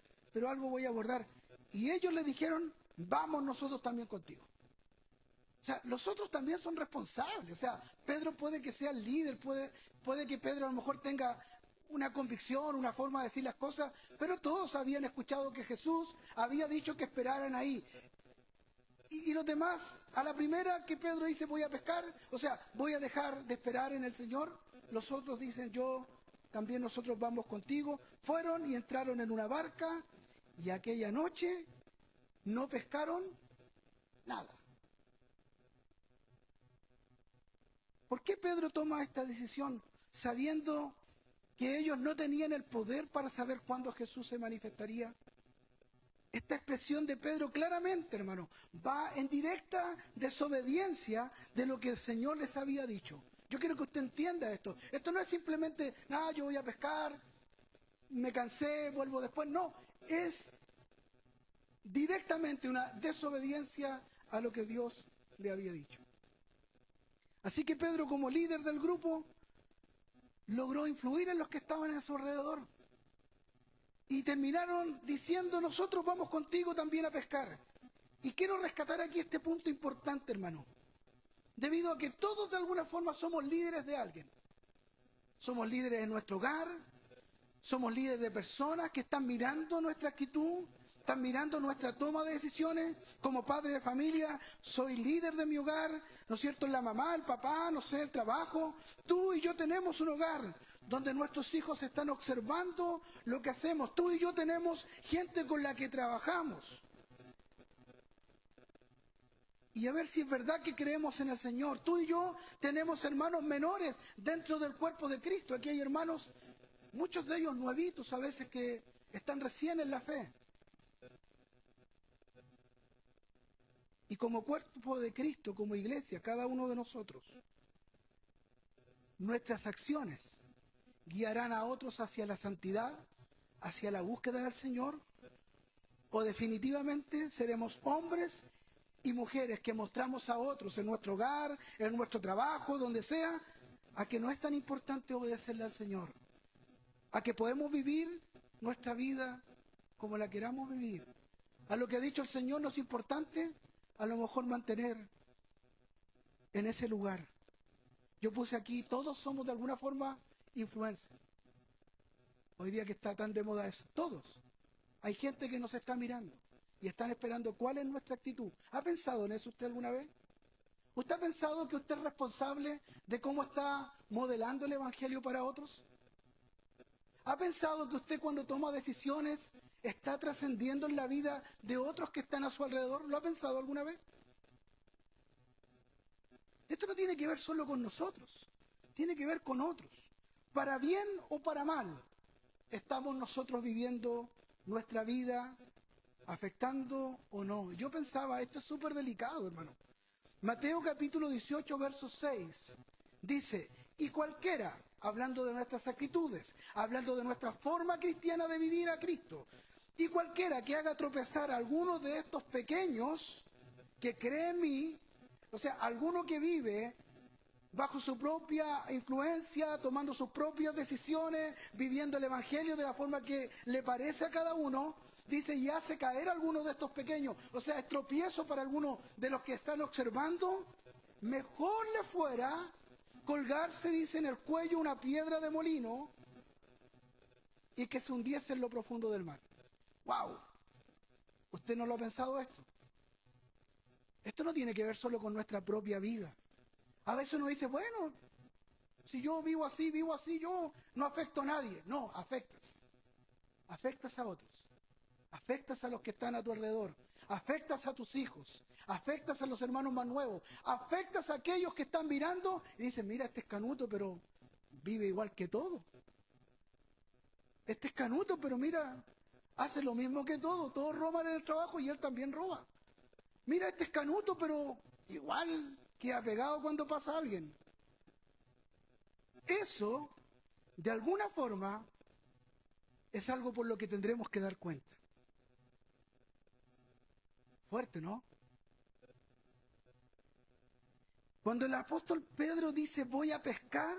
algo voy a abordar. Y ellos le dijeron, vamos nosotros también contigo. O sea, los otros también son responsables. O sea, Pedro puede que sea el líder, puede que Pedro a lo mejor tenga una convicción, una forma de decir las cosas, pero todos habían escuchado que Jesús había dicho que esperaran ahí. Y los demás, a la primera que Pedro dice voy a pescar, o sea, voy a dejar de esperar en el Señor, los otros dicen también nosotros vamos contigo. Fueron y entraron en una barca y aquella noche no pescaron nada. ¿Por qué Pedro toma esta decisión sabiendo que ellos no tenían el poder para saber cuándo Jesús se manifestaría? Esta expresión de Pedro claramente, hermano, va en directa desobediencia de lo que el Señor les había dicho. Yo quiero que usted entienda esto. Esto no es simplemente, yo voy a pescar, me cansé, vuelvo después. No, es directamente una desobediencia a lo que Dios le había dicho. Así que Pedro, como líder del grupo, logró influir en los que estaban a su alrededor. Y terminaron diciendo, nosotros vamos contigo también a pescar. Y quiero rescatar aquí este punto importante, hermano. Debido a que todos de alguna forma somos líderes de alguien. Somos líderes en nuestro hogar, somos líderes de personas que están mirando nuestra actitud, están mirando nuestra toma de decisiones. Como padre de familia, soy líder de mi hogar, ¿no es cierto? La mamá, el papá, no sé, el trabajo. Tú y yo tenemos un hogar donde nuestros hijos están observando lo que hacemos. Tú y yo tenemos gente con la que trabajamos. Y a ver si es verdad que creemos en el Señor. Tú y yo tenemos hermanos menores dentro del cuerpo de Cristo. Aquí hay hermanos, muchos de ellos nuevitos a veces, que están recién en la fe. Y como cuerpo de Cristo, como iglesia, cada uno de nosotros, nuestras acciones guiarán a otros hacia la santidad, hacia la búsqueda del Señor, o definitivamente seremos hombres y mujeres que mostramos a otros en nuestro hogar, en nuestro trabajo, donde sea, a que no es tan importante obedecerle al Señor, a que podemos vivir nuestra vida como la queramos vivir. A lo que ha dicho el Señor no es importante, a lo mejor mantener en ese lugar. Yo puse aquí, todos somos de alguna forma influencers. Hoy día que está tan de moda eso, todos. Hay gente que nos está mirando y están esperando cuál es nuestra actitud. ¿Ha pensado en eso usted alguna vez? ¿Usted ha pensado que usted es responsable de cómo está modelando el Evangelio para otros? ¿Ha pensado que usted cuando toma decisiones está trascendiendo en la vida de otros que están a su alrededor? ¿Lo ha pensado alguna vez? Esto no tiene que ver solo con nosotros, tiene que ver con otros. Para bien o para mal, estamos nosotros viviendo nuestra vida, afectando o no. Yo pensaba, esto es súper delicado, hermano. Mateo capítulo 18, verso 6, dice, y cualquiera, hablando de nuestras actitudes, hablando de nuestra forma cristiana de vivir a Cristo, y cualquiera que haga tropezar a alguno de estos pequeños que cree en mí, o sea, alguno que vive bajo su propia influencia, tomando sus propias decisiones, viviendo el Evangelio de la forma que le parece a cada uno, dice, y hace caer a alguno de estos pequeños, o sea, es tropiezo para alguno de los que están observando, mejor le fuera colgarse, dice, en el cuello una piedra de molino y que se hundiese en lo profundo del mar. ¡Wow! ¿Usted no lo ha pensado esto? Esto no tiene que ver solo con nuestra propia vida. A veces uno dice, bueno, si yo vivo así, yo no afecto a nadie. No, afectas. Afectas a otros. Afectas a los que están a tu alrededor. Afectas a tus hijos. Afectas a los hermanos más nuevos. Afectas a aquellos que están mirando y dicen, mira, este es canuto, pero vive igual que todo. Este es canuto, pero mira, hace lo mismo que todo. Todos roban en el trabajo y él también roba. Mira, este es canuto, pero igual queda pegado cuando pasa alguien. Eso, de alguna forma, es algo por lo que tendremos que dar cuenta. Fuerte, ¿no? Cuando el apóstol Pedro dice voy a pescar,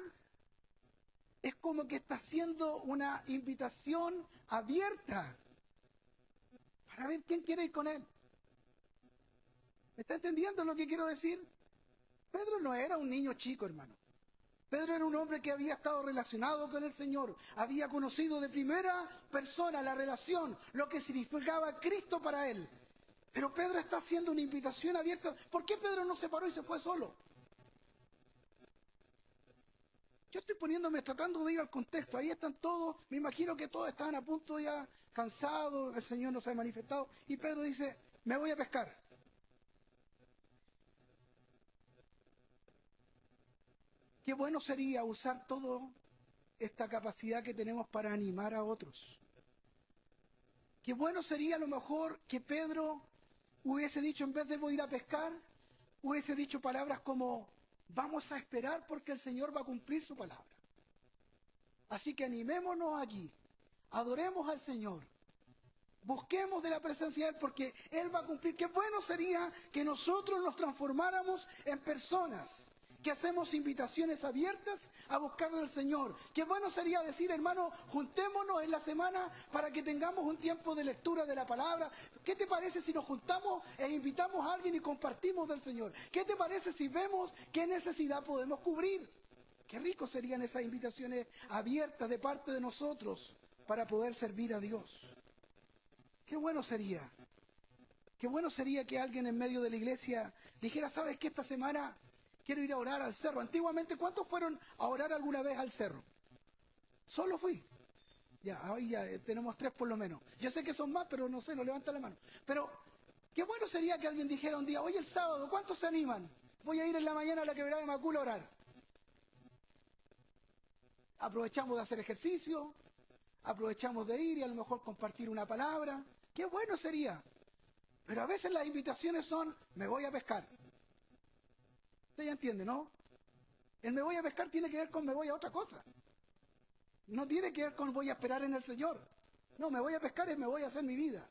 es como que está haciendo una invitación abierta para ver quién quiere ir con él. ¿Me está entendiendo lo que quiero decir? Pedro no era un niño chico, hermano. Pedro era un hombre que había estado relacionado con el Señor, había conocido de primera persona la relación, lo que significaba Cristo para él. Pero Pedro está haciendo una invitación abierta. ¿Por qué Pedro no se paró y se fue solo? Yo estoy tratando de ir al contexto. Ahí están todos, me imagino que todos estaban a punto ya cansados, el Señor no se ha manifestado. Y Pedro dice, me voy a pescar. Qué bueno sería usar toda esta capacidad que tenemos para animar a otros. Qué bueno sería a lo mejor que Pedro hubiese dicho, en vez de voy a ir a pescar, hubiese dicho palabras como, vamos a esperar porque el Señor va a cumplir su palabra. Así que animémonos aquí, adoremos al Señor, busquemos de la presencia de Él porque Él va a cumplir. Qué bueno sería que nosotros nos transformáramos en personas que hacemos invitaciones abiertas a buscar al Señor. Qué bueno sería decir, hermano, juntémonos en la semana para que tengamos un tiempo de lectura de la palabra. ¿Qué te parece si nos juntamos e invitamos a alguien y compartimos del Señor? ¿Qué te parece si vemos qué necesidad podemos cubrir? Qué rico serían esas invitaciones abiertas de parte de nosotros para poder servir a Dios. Qué bueno sería. Qué bueno sería que alguien en medio de la iglesia dijera, ¿sabes qué? Esta semana quiero ir a orar al cerro. Antiguamente, ¿cuántos fueron a orar alguna vez al cerro? Solo fui. Ya, hoy ya tenemos 3 por lo menos. Yo sé que son más, pero no sé, no levantan la mano. Pero qué bueno sería que alguien dijera un día, hoy el sábado, ¿cuántos se animan? Voy a ir en la mañana a la quebrada de Macul a orar. Aprovechamos de hacer ejercicio, aprovechamos de ir y a lo mejor compartir una palabra. Qué bueno sería. Pero a veces las invitaciones son, me voy a pescar. Usted ya entiende, ¿no? El me voy a pescar tiene que ver con me voy a otra cosa. No tiene que ver con voy a esperar en el Señor. No, me voy a pescar es me voy a hacer mi vida.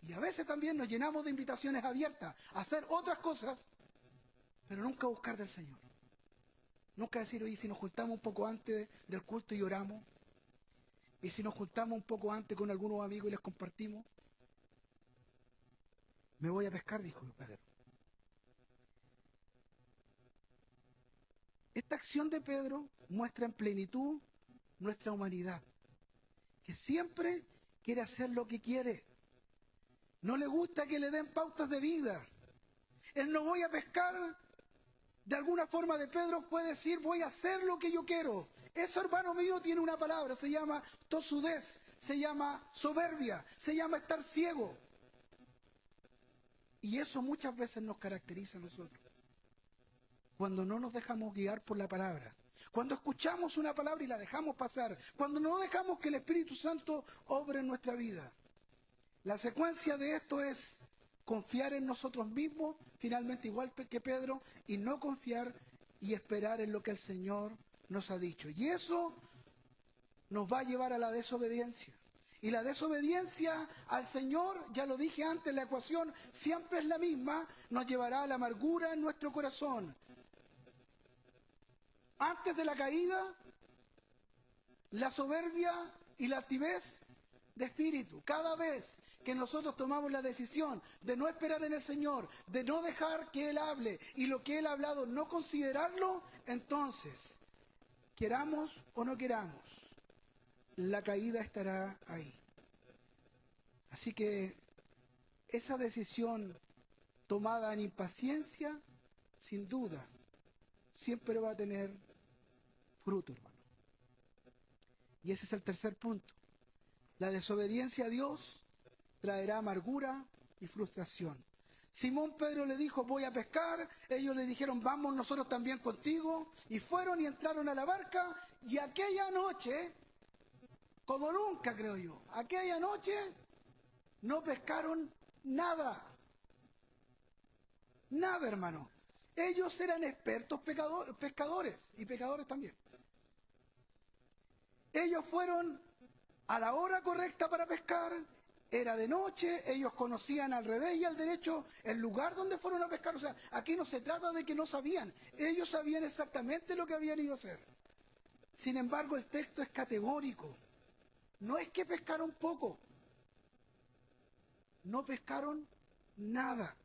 Y a veces también nos llenamos de invitaciones abiertas a hacer otras cosas, pero nunca buscar del Señor. Nunca decir, oye, si nos juntamos un poco antes del culto y oramos, y si nos juntamos un poco antes con algunos amigos y les compartimos. Me voy a pescar, dijo Pedro. Esta acción de Pedro muestra en plenitud nuestra humanidad, que siempre quiere hacer lo que quiere. No le gusta que le den pautas de vida. El no voy a pescar, de alguna forma de Pedro puede decir voy a hacer lo que yo quiero. Eso, hermano mío, tiene una palabra, se llama tosudez, se llama soberbia, se llama estar ciego. Y eso muchas veces nos caracteriza a nosotros. Cuando no nos dejamos guiar por la palabra, cuando escuchamos una palabra y la dejamos pasar, cuando no dejamos que el Espíritu Santo obre en nuestra vida. La secuencia de esto es confiar en nosotros mismos, finalmente igual que Pedro, y no confiar y esperar en lo que el Señor nos ha dicho. Y eso nos va a llevar a la desobediencia. Y la desobediencia al Señor, ya lo dije antes, la ecuación siempre es la misma, nos llevará a la amargura en nuestro corazón. Antes de la caída, la soberbia y la altivez de espíritu. Cada vez que nosotros tomamos la decisión de no esperar en el Señor, de no dejar que Él hable y lo que Él ha hablado no considerarlo, entonces, queramos o no queramos, la caída estará ahí. Así que esa decisión tomada en impaciencia, sin duda, siempre va a tener fruto, hermano. Y ese es el tercer punto. La desobediencia a Dios traerá amargura y frustración. Simón Pedro le dijo, voy a pescar. Ellos le dijeron, vamos nosotros también contigo. Y fueron y entraron a la barca. Y aquella noche, como nunca creo yo, aquella noche no pescaron nada. Nada, hermano. Ellos eran expertos pescadores y pecadores también. Ellos fueron a la hora correcta para pescar, era de noche, ellos conocían al revés y al derecho el lugar donde fueron a pescar. O sea, aquí no se trata de que no sabían, ellos sabían exactamente lo que habían ido a hacer. Sin embargo, el texto es categórico. No es que pescaron poco, no pescaron nada.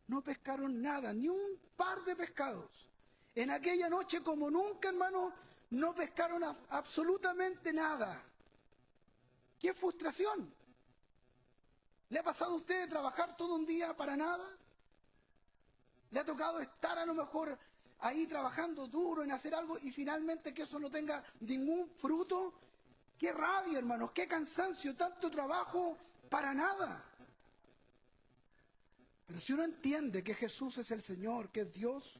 No pescaron nada, ni un par de pescados. En aquella noche, como nunca, hermano, no pescaron absolutamente nada. ¡Qué frustración! ¿Le ha pasado a usted trabajar todo un día para nada? ¿Le ha tocado estar a lo mejor ahí trabajando duro en hacer algo y finalmente que eso no tenga ningún fruto? ¡Qué rabia, hermanos! ¡Qué cansancio! Tanto trabajo para nada. Pero si uno entiende que Jesús es el Señor, que es Dios,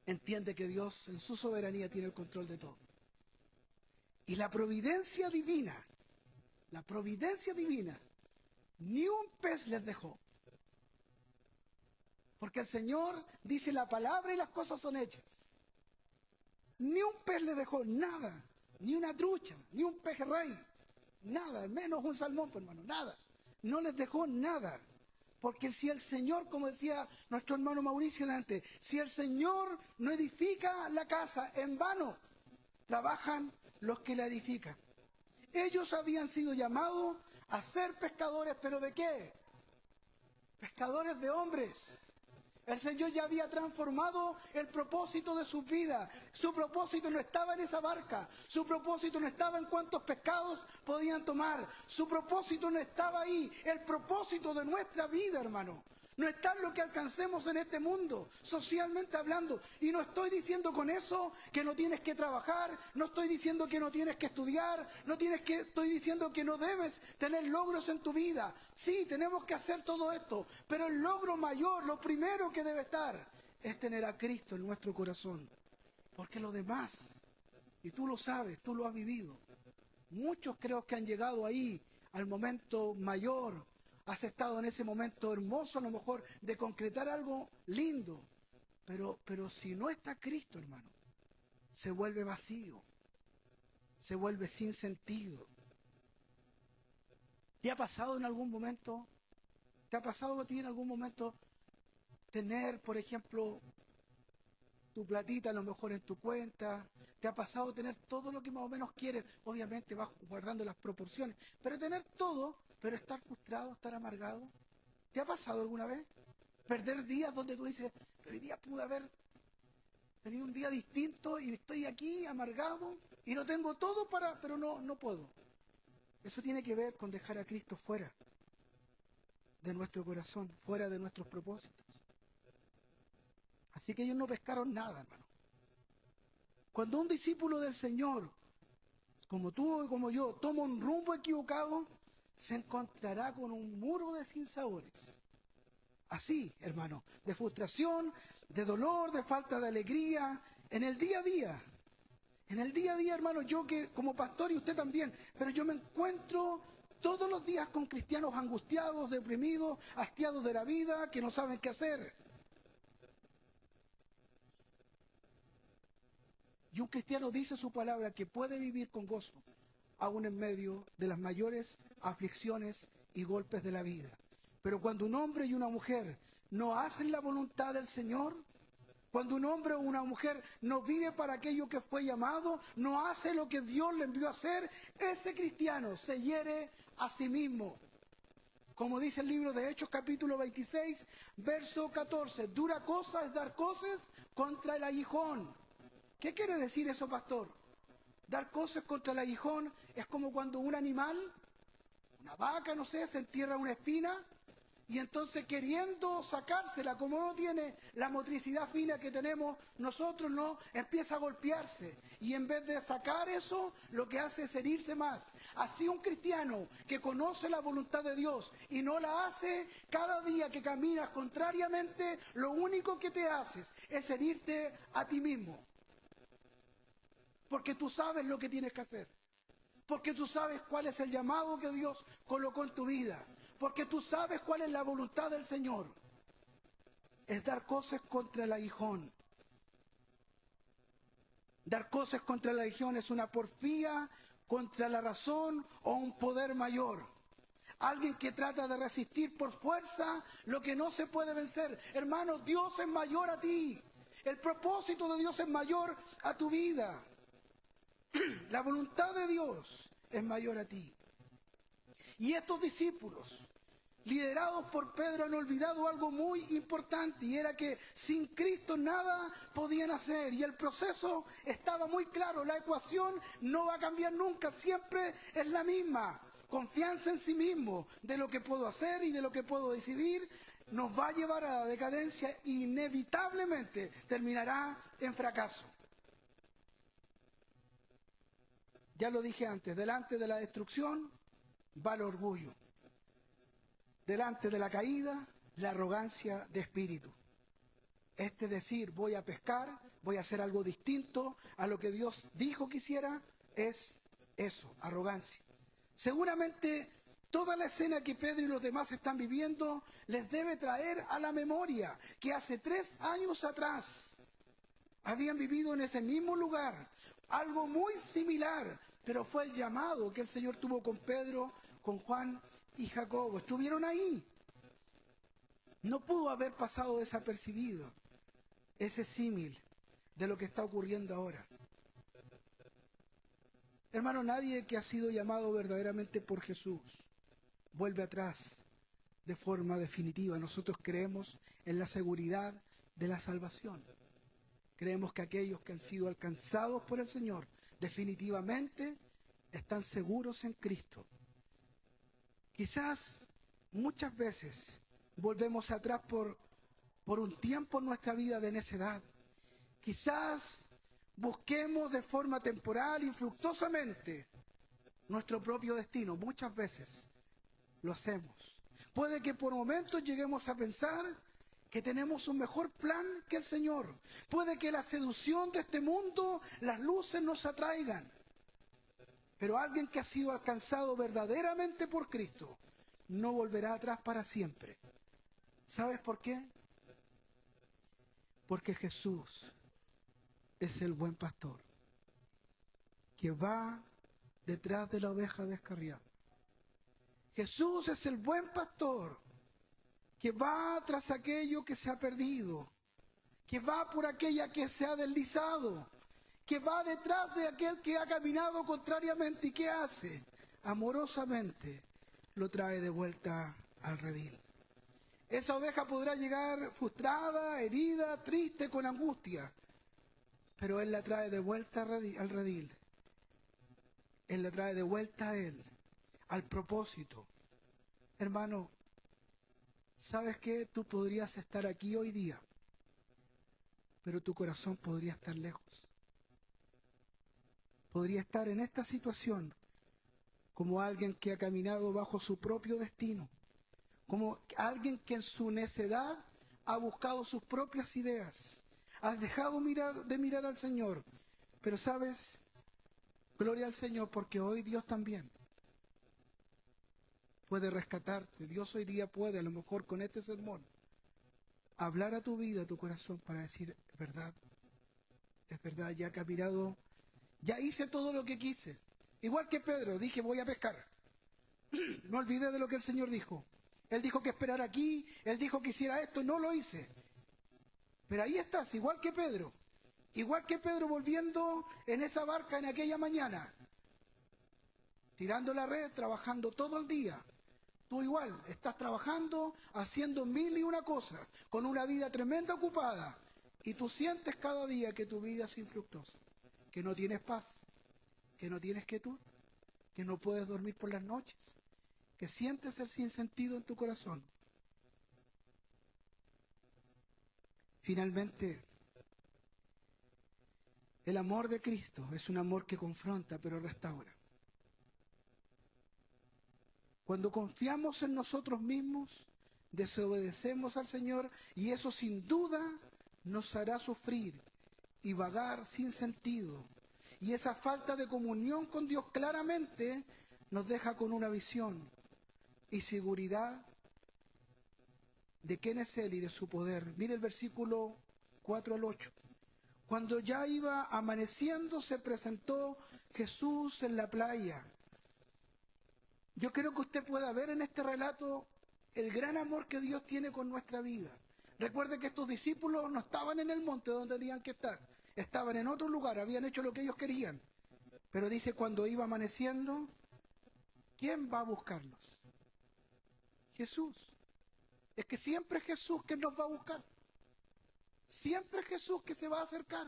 entiende que Dios en su soberanía tiene el control de todo. Y la providencia divina, ni un pez les dejó. Porque el Señor dice la palabra y las cosas son hechas. Ni un pez les dejó nada, ni una trucha, ni un pejerrey, nada, menos un salmón, pues, hermano, nada. No les dejó nada. Porque si el Señor, como decía nuestro hermano Mauricio de antes, si el Señor no edifica la casa, en vano trabajan los que la edifican. Ellos habían sido llamados a ser pescadores, ¿pero de qué? Pescadores de hombres. El Señor ya había transformado el propósito de sus vidas. Su propósito no estaba en esa barca. Su propósito no estaba en cuántos pescados podían tomar. Su propósito no estaba ahí. El propósito de nuestra vida, hermano, no está en lo que alcancemos en este mundo, socialmente hablando. Y no estoy diciendo con eso que no tienes que trabajar, no estoy diciendo que no tienes que estudiar, estoy diciendo que no debes tener logros en tu vida. Sí, tenemos que hacer todo esto, pero el logro mayor, lo primero que debe estar, es tener a Cristo en nuestro corazón. Porque lo demás, y tú lo sabes, tú lo has vivido, muchos creo que han llegado ahí al momento mayor, has estado en ese momento hermoso, a lo mejor, de concretar algo lindo. Pero si no está Cristo, hermano, se vuelve vacío, se vuelve sin sentido. ¿Te ha pasado en algún momento? ¿Te ha pasado a ti en algún momento tener, por ejemplo, tu platita a lo mejor en tu cuenta? ¿Te ha pasado tener todo lo que más o menos quieres? Obviamente vas guardando las proporciones, pero tener todo, pero estar frustrado, estar amargado. ¿Te ha pasado alguna vez? Perder días donde tú dices, pero hoy día pude haber tenido un día distinto y estoy aquí amargado y lo tengo todo pero no puedo. Eso tiene que ver con dejar a Cristo fuera de nuestro corazón, fuera de nuestros propósitos. Así que ellos no pescaron nada, hermano. Cuando un discípulo del Señor, como tú y como yo, toma un rumbo equivocado, se encontrará con un muro de sinsabores. Así, hermano, de frustración, de dolor, de falta de alegría, en el día a día. En el día a día, hermano, yo que como pastor y usted también, pero yo me encuentro todos los días con cristianos angustiados, deprimidos, hastiados de la vida, que no saben qué hacer. Y un cristiano dice su palabra que puede vivir con gozo, aún en medio de las mayores aflicciones y golpes de la vida. Pero cuando un hombre y una mujer no hacen la voluntad del Señor, cuando un hombre o una mujer no vive para aquello que fue llamado, no hace lo que Dios le envió a hacer, ese cristiano se hiere a sí mismo. Como dice el libro de Hechos capítulo 26, verso 14, dura cosa es dar coces contra el aguijón. ¿Qué quiere decir eso, pastor? Dar coces contra el aguijón es como cuando un animal, una vaca, no sé, se entierra una espina y entonces queriendo sacársela, como no tiene la motricidad fina que tenemos nosotros, no, empieza a golpearse. Y en vez de sacar eso, lo que hace es herirse más. Así un cristiano que conoce la voluntad de Dios y no la hace, cada día que caminas contrariamente, lo único que te haces es herirte a ti mismo. Porque tú sabes lo que tienes que hacer. Porque tú sabes cuál es el llamado que Dios colocó en tu vida. Porque tú sabes cuál es la voluntad del Señor. Es dar coces contra el aguijón. Dar coces contra el aguijón es una porfía contra la razón o un poder mayor. Alguien que trata de resistir por fuerza lo que no se puede vencer. Hermano, Dios es mayor a ti. El propósito de Dios es mayor a tu vida. La voluntad de Dios es mayor a ti. Y estos discípulos, liderados por Pedro, han olvidado algo muy importante, y era que sin Cristo nada podían hacer. Y el proceso estaba muy claro, la ecuación no va a cambiar nunca, siempre es la misma. Confianza en sí mismo, de lo que puedo hacer y de lo que puedo decidir, nos va a llevar a la decadencia e inevitablemente terminará en fracaso. Ya lo dije antes, delante de la destrucción va el orgullo. Delante de la caída, la arrogancia de espíritu. Este decir, voy a pescar, voy a hacer algo distinto a lo que Dios dijo que hiciera, es eso, arrogancia. Seguramente toda la escena que Pedro y los demás están viviendo les debe traer a la memoria que hace 3 años atrás habían vivido en ese mismo lugar, algo muy similar, pero fue el llamado que el Señor tuvo con Pedro, con Juan y Jacobo. Estuvieron ahí. No pudo haber pasado desapercibido ese símil de lo que está ocurriendo ahora. Hermano, nadie que ha sido llamado verdaderamente por Jesús vuelve atrás de forma definitiva. Nosotros creemos en la seguridad de la salvación. Creemos que aquellos que han sido alcanzados por el Señor definitivamente están seguros en Cristo. Quizás muchas veces volvemos atrás por un tiempo en nuestra vida de necedad. Quizás busquemos de forma temporal y fructuosamente nuestro propio destino. Muchas veces lo hacemos. Puede que por momentos lleguemos a pensar que tenemos un mejor plan que el Señor. Puede que la seducción de este mundo, las luces nos atraigan. Pero alguien que ha sido alcanzado verdaderamente por Cristo no volverá atrás para siempre. ¿Sabes por qué? Porque Jesús es el buen pastor que va detrás de la oveja descarriada. Jesús es el buen pastor que va tras aquello que se ha perdido, que va por aquella que se ha deslizado, que va detrás de aquel que ha caminado contrariamente. ¿Y qué hace? Amorosamente lo trae de vuelta al redil. Esa oveja podrá llegar frustrada, herida, triste, con angustia, pero Él la trae de vuelta al redil. Él la trae de vuelta a Él, al propósito. Hermano, ¿sabes qué? Tú podrías estar aquí hoy día, pero tu corazón podría estar lejos. Podría estar en esta situación como alguien que ha caminado bajo su propio destino, como alguien que en su necedad ha buscado sus propias ideas. Has dejado de mirar al Señor, pero ¿sabes? Gloria al Señor, porque hoy Dios también puede rescatarte. Dios hoy día puede, a lo mejor con este sermón, hablar a tu vida, a tu corazón, para decir, es verdad, ya he caminado, ya hice todo lo que quise. Igual que Pedro, dije voy a pescar. No olvidé de lo que el Señor dijo. Él dijo que esperara aquí, Él dijo que hiciera esto y no lo hice. Pero ahí estás, igual que Pedro volviendo en esa barca en aquella mañana, tirando la red, trabajando todo el día. Tú igual, estás trabajando, haciendo mil y una cosas, con una vida tremenda ocupada, y tú sientes cada día que tu vida es infructuosa, que no tienes paz, que no tienes quietud, que no puedes dormir por las noches, que sientes el sinsentido en tu corazón. Finalmente, el amor de Cristo es un amor que confronta pero restaura. Cuando confiamos en nosotros mismos, desobedecemos al Señor y eso sin duda nos hará sufrir y vagar sin sentido. Y esa falta de comunión con Dios claramente nos deja con una visión y seguridad de quién es Él y de su poder. Mire el versículo 4 al 8. Cuando ya iba amaneciendo, se presentó Jesús en la playa. Yo creo que usted pueda ver en este relato el gran amor que Dios tiene con nuestra vida. Recuerde que estos discípulos no estaban en el monte donde tenían que estar. Estaban en otro lugar, habían hecho lo que ellos querían. Pero dice, cuando iba amaneciendo, ¿quién va a buscarlos? Jesús. Es que siempre es Jesús que nos va a buscar. Siempre es Jesús que se va a acercar.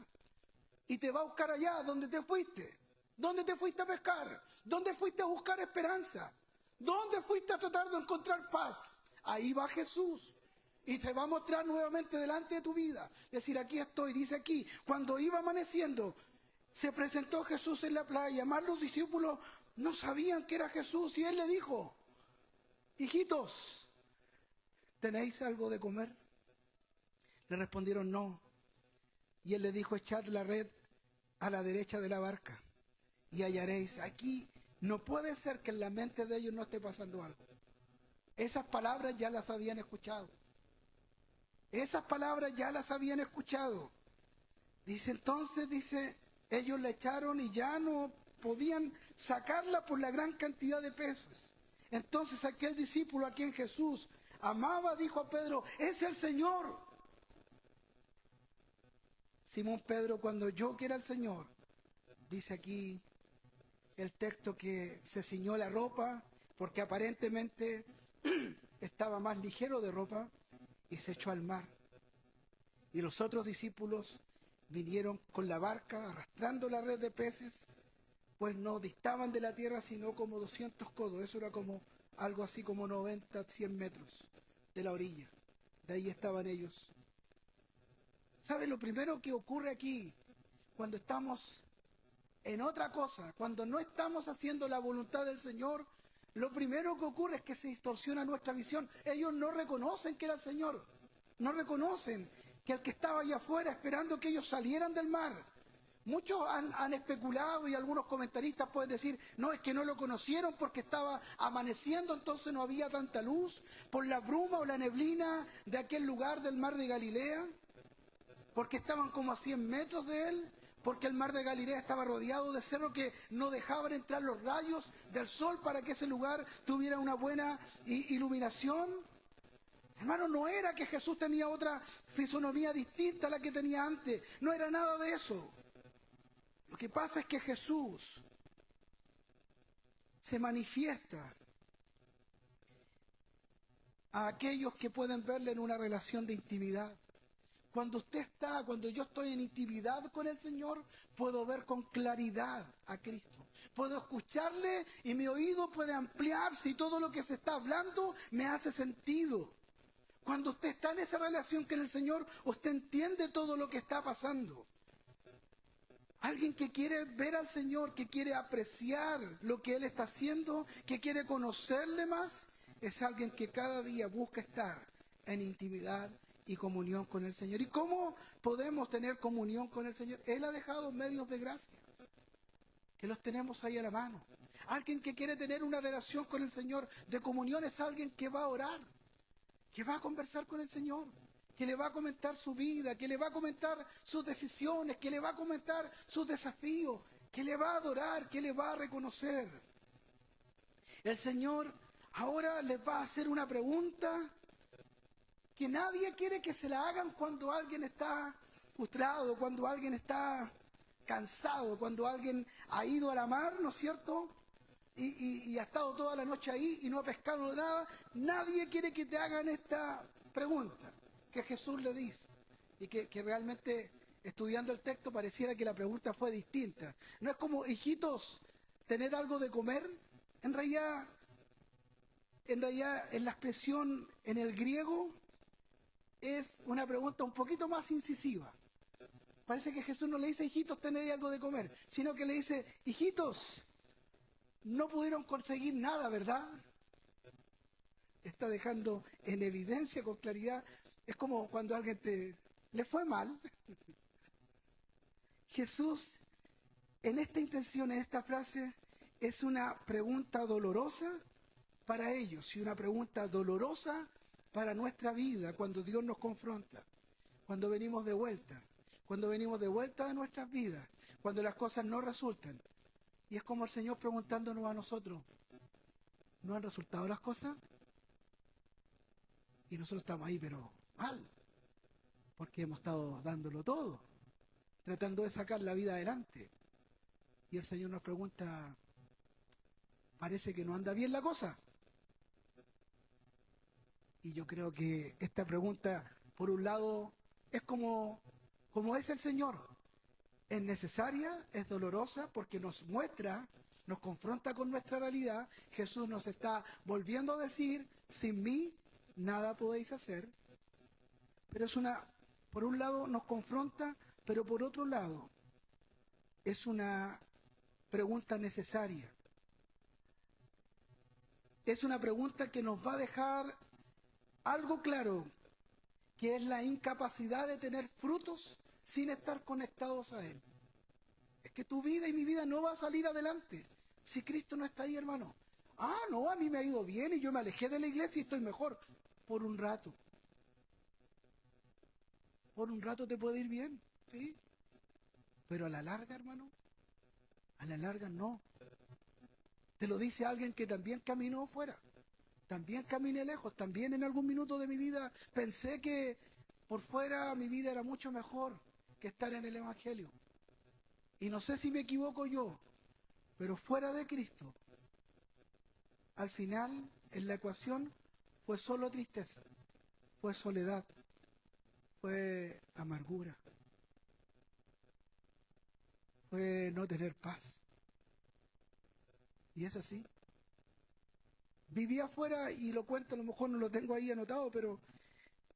Y te va a buscar allá donde te fuiste. ¿Dónde te fuiste a pescar? ¿Dónde fuiste a buscar esperanza? ¿Dónde fuiste a tratar de encontrar paz? Ahí va Jesús. Y te va a mostrar nuevamente delante de tu vida. Decir, aquí estoy. Dice aquí, cuando iba amaneciendo, se presentó Jesús en la playa. Más los discípulos no sabían que era Jesús. Y Él le dijo, hijitos, ¿tenéis algo de comer? Le respondieron no. Y Él le dijo, echad la red a la derecha de la barca y hallaréis. Aquí no puede ser que en la mente de ellos no esté pasando algo. Esas palabras ya las habían escuchado. Esas palabras ya las habían escuchado. Dice entonces, ellos la echaron y ya no podían sacarla por la gran cantidad de peces. Entonces aquel discípulo a quien Jesús amaba dijo a Pedro, es el Señor. Simón Pedro, cuando oyó que era el Señor, dice aquí el texto que se ciñó la ropa, porque aparentemente estaba más ligero de ropa, y se echó al mar. Y los otros discípulos vinieron con la barca, arrastrando la red de peces, pues no distaban de la tierra sino como 200 codos, eso era como algo así como 90, 100 metros de la orilla. De ahí estaban ellos. ¿Sabe lo primero que ocurre aquí cuando estamos en otra cosa, cuando no estamos haciendo la voluntad del Señor? Lo primero que ocurre es que se distorsiona nuestra visión. Ellos no reconocen que era el Señor. No reconocen que el que estaba allá afuera esperando que ellos salieran del mar, Muchos han especulado y algunos comentaristas pueden decir, no, es que no lo conocieron porque estaba amaneciendo, entonces no había tanta luz, por la bruma o la neblina de aquel lugar del mar de Galilea, porque estaban como a 100 metros de él, porque el mar de Galilea estaba rodeado de cerros que no dejaban entrar los rayos del sol para que ese lugar tuviera una buena iluminación. Hermano, no era que Jesús tenía otra fisonomía distinta a la que tenía antes, no era nada de eso. Lo que pasa es que Jesús se manifiesta a aquellos que pueden verle en una relación de intimidad. Cuando yo estoy en intimidad con el Señor, puedo ver con claridad a Cristo. Puedo escucharle y mi oído puede ampliarse y todo lo que se está hablando me hace sentido. Cuando usted está en esa relación con el Señor, usted entiende todo lo que está pasando. Alguien que quiere ver al Señor, que quiere apreciar lo que Él está haciendo, que quiere conocerle más, es alguien que cada día busca estar en intimidad y comunión con el Señor. ¿Y cómo podemos tener comunión con el Señor? Él ha dejado medios de gracia, que los tenemos ahí a la mano. Alguien que quiere tener una relación con el Señor de comunión es alguien que va a orar, que va a conversar con el Señor, que le va a comentar su vida, que le va a comentar sus decisiones, que le va a comentar sus desafíos, que le va a adorar, que le va a reconocer. El Señor ahora les va a hacer una pregunta que nadie quiere que se la hagan cuando alguien está frustrado, cuando alguien está cansado, cuando alguien ha ido a la mar, ¿no es cierto? Y ha estado toda la noche ahí y no ha pescado nada. Nadie quiere que te hagan esta pregunta que Jesús le dice. Y que realmente, estudiando el texto, pareciera que la pregunta fue distinta. No es como, hijitos, ¿tener algo de comer? En realidad, en la expresión en el griego, es una pregunta un poquito más incisiva. Parece que Jesús no le dice, hijitos, tenéis algo de comer, sino que le dice, hijitos, no pudieron conseguir nada, ¿verdad? Está dejando en evidencia con claridad. Es como cuando a alguien le fue mal. Jesús, en esta intención, en esta frase, es una pregunta dolorosa para ellos y una pregunta dolorosa para nuestra vida cuando Dios nos confronta, cuando venimos de vuelta de nuestras vidas, cuando las cosas no resultan. Y es como el Señor preguntándonos a nosotros, ¿no han resultado las cosas? Y nosotros estamos ahí, pero mal, porque hemos estado dándolo todo, tratando de sacar la vida adelante. Y el Señor nos pregunta, ¿parece que no anda bien la cosa? Y yo creo que esta pregunta, por un lado, es como es el Señor. Es necesaria, es dolorosa, porque nos muestra, nos confronta con nuestra realidad. Jesús nos está volviendo a decir, sin mí nada podéis hacer. Pero por un lado nos confronta, pero por otro lado es una pregunta necesaria. Es una pregunta que nos va a dejar algo claro, que es la incapacidad de tener frutos sin estar conectados a Él. Es que tu vida y mi vida no va a salir adelante si Cristo no está ahí, hermano. Ah, no, a mí me ha ido bien y yo me alejé de la iglesia y estoy mejor. Por un rato. Por un rato te puede ir bien, ¿sí? Pero a la larga, hermano, a la larga no. Te lo dice alguien que también caminó fuera. También caminé lejos. También en algún minuto de mi vida pensé que por fuera mi vida era mucho mejor que estar en el Evangelio. Y no sé si me equivoco yo, pero fuera de Cristo, al final, en la ecuación, fue solo tristeza, fue soledad, fue amargura, fue no tener paz. Y es así. Vivía afuera, y lo cuento, a lo mejor no lo tengo ahí anotado, pero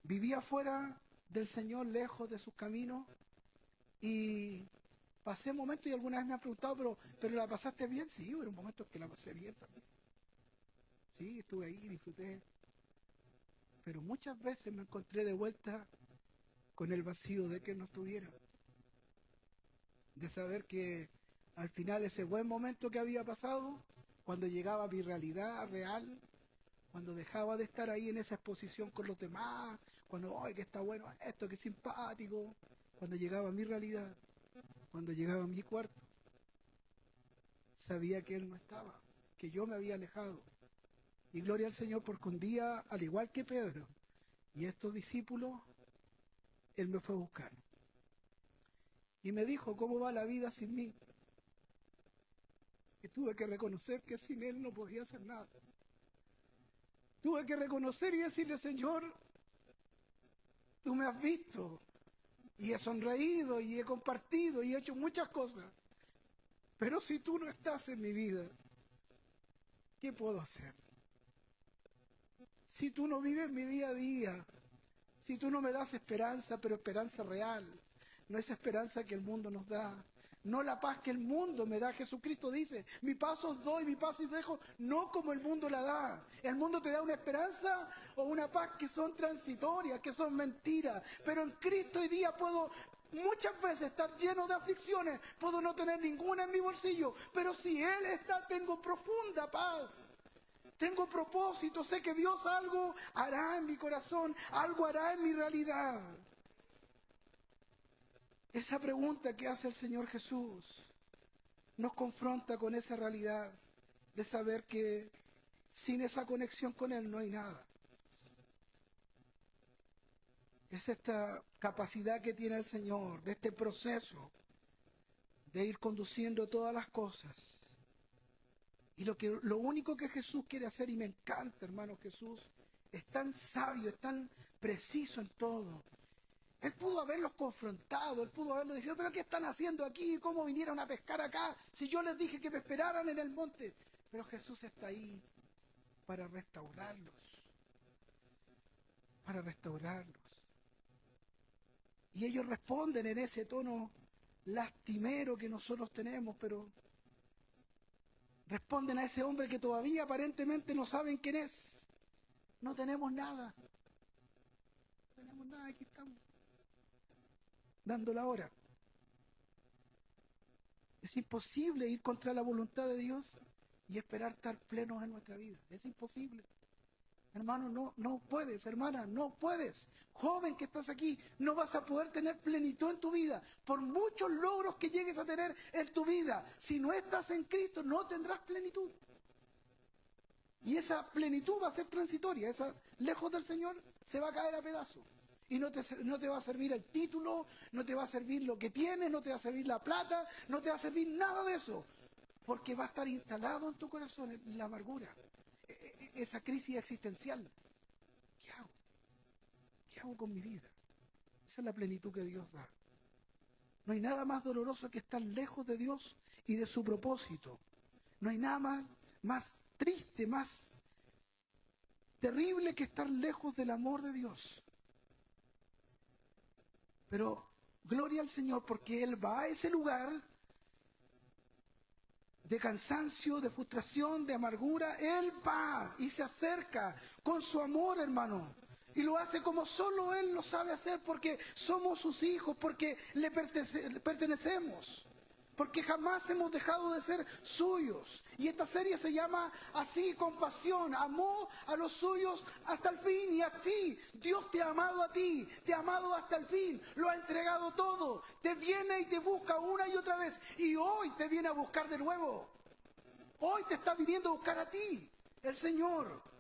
vivía afuera del Señor, lejos de sus caminos, y pasé momentos, y alguna vez me han preguntado, ¿pero la pasaste bien? Sí, hubo momentos que la pasé bien también. Sí, estuve ahí, disfruté. Pero muchas veces me encontré de vuelta con el vacío de que no estuviera. de saber que al final ese buen momento que había pasado, cuando llegaba mi realidad real, cuando dejaba de estar ahí en esa exposición con los demás, cuando, ¡ay, que está bueno esto, que simpático! Cuando llegaba mi realidad, cuando llegaba a mi cuarto, sabía que Él no estaba, que yo me había alejado. Y gloria al Señor, porque un día, al igual que Pedro y estos discípulos, Él me fue a buscar. Y me dijo, ¿cómo va la vida sin mí? Y tuve que reconocer que sin Él no podía hacer nada. Tuve que reconocer y decirle, Señor, tú me has visto, y he sonreído, y he compartido, y he hecho muchas cosas. Pero si tú no estás en mi vida, ¿qué puedo hacer? Si tú no vives mi día a día, si tú no me das esperanza, pero esperanza real, no esa esperanza que el mundo nos da, no la paz que el mundo me da. Jesucristo dice, mi paz os doy, mi paz os dejo, no como el mundo la da. El mundo te da una esperanza o una paz que son transitorias, que son mentiras, pero en Cristo hoy día puedo muchas veces estar lleno de aflicciones, puedo no tener ninguna en mi bolsillo, pero si Él está, tengo profunda paz. Tengo propósito, sé que Dios algo hará en mi corazón, algo hará en mi realidad. Esa pregunta que hace el Señor Jesús nos confronta con esa realidad de saber que sin esa conexión con Él no hay nada. Es esta capacidad que tiene el Señor, de este proceso de ir conduciendo todas las cosas. Y lo único que Jesús quiere hacer, y me encanta, hermano, Jesús es tan sabio, es tan preciso en todo. Él pudo haberlos confrontado, Él pudo haberlos dicho, pero ¿qué están haciendo aquí? ¿Cómo vinieron a pescar acá? Si yo les dije que me esperaran en el monte. Pero Jesús está ahí para restaurarlos, para restaurarlos. Y ellos responden en ese tono lastimero que nosotros tenemos, pero responden a ese hombre que todavía aparentemente no saben quién es. No tenemos nada. No tenemos nada, aquí estamos. Dando la hora. Es imposible ir contra la voluntad de Dios y esperar estar plenos en nuestra vida. Es imposible. Hermano, no puedes, hermana, no puedes. Joven que estás aquí, no vas a poder tener plenitud en tu vida. Por muchos logros que llegues a tener en tu vida, si no estás en Cristo, no tendrás plenitud. Y esa plenitud va a ser transitoria. Esa, lejos del Señor, se va a caer a pedazos. Y no te va a servir el título, no te va a servir lo que tienes, no te va a servir la plata, no te va a servir nada de eso. Porque va a estar instalado en tu corazón la amargura, esa crisis existencial. ¿Qué hago? ¿Qué hago con mi vida? Esa es la plenitud que Dios da. No hay nada más doloroso que estar lejos de Dios y de su propósito. No hay nada más triste, más terrible que estar lejos del amor de Dios. Pero gloria al Señor, porque Él va a ese lugar de cansancio, de frustración, de amargura. Él va y se acerca con su amor, hermano. Y lo hace como solo Él lo sabe hacer, porque somos sus hijos, porque le pertenecemos. Porque jamás hemos dejado de ser suyos. Y esta serie se llama así, Compasión. Amó a los suyos hasta el fin. Y así Dios te ha amado a ti, te ha amado hasta el fin. Lo ha entregado todo. Te viene y te busca una y otra vez. Y hoy te viene a buscar de nuevo. Hoy te está viniendo a buscar a ti, el Señor.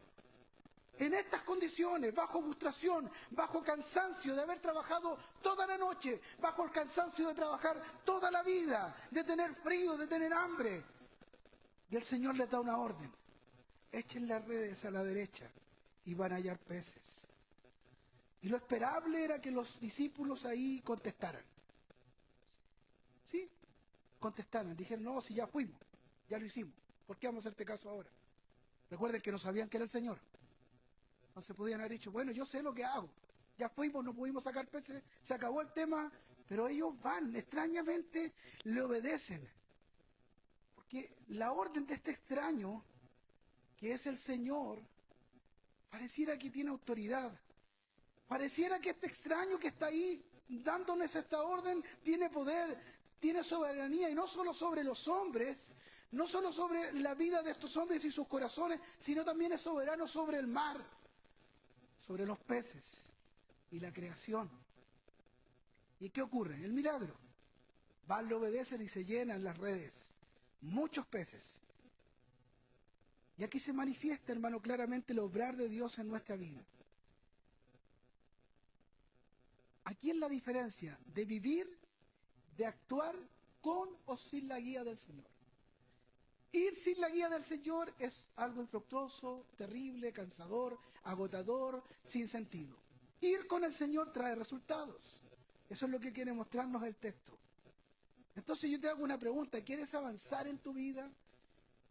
En estas condiciones, bajo frustración, bajo cansancio de haber trabajado toda la noche, bajo el cansancio de trabajar toda la vida, de tener frío, de tener hambre. Y el Señor les da una orden. Echen las redes a la derecha y van a hallar peces. Y lo esperable era que los discípulos ahí contestaran. ¿Sí? Contestaran. Dijeron, no, si ya fuimos, ya lo hicimos. ¿Por qué vamos a hacerte caso ahora? Recuerden que no sabían que era el Señor. No se podían haber dicho, bueno, yo sé lo que hago. Ya fuimos, no pudimos sacar peces, se acabó el tema, pero ellos van, extrañamente le obedecen. Porque la orden de este extraño, que es el Señor, pareciera que tiene autoridad. Pareciera que este extraño que está ahí dándoles esta orden tiene poder. tiene soberanía, y no solo sobre los hombres, no solo sobre la vida de estos hombres y sus corazones, sino también es soberano sobre el mar, sobre los peces y la creación. ¿Y qué ocurre? El milagro. Van, le obedecen y se llenan las redes. Muchos peces. Y aquí se manifiesta, hermano, claramente el obrar de Dios en nuestra vida. Aquí es la diferencia de vivir, de actuar con o sin la guía del Señor. Ir sin la guía del Señor es algo infructuoso, terrible, cansador, agotador, sin sentido. Ir con el Señor trae resultados. Eso es lo que quiere mostrarnos el texto. Entonces yo te hago una pregunta: ¿quieres avanzar en tu vida?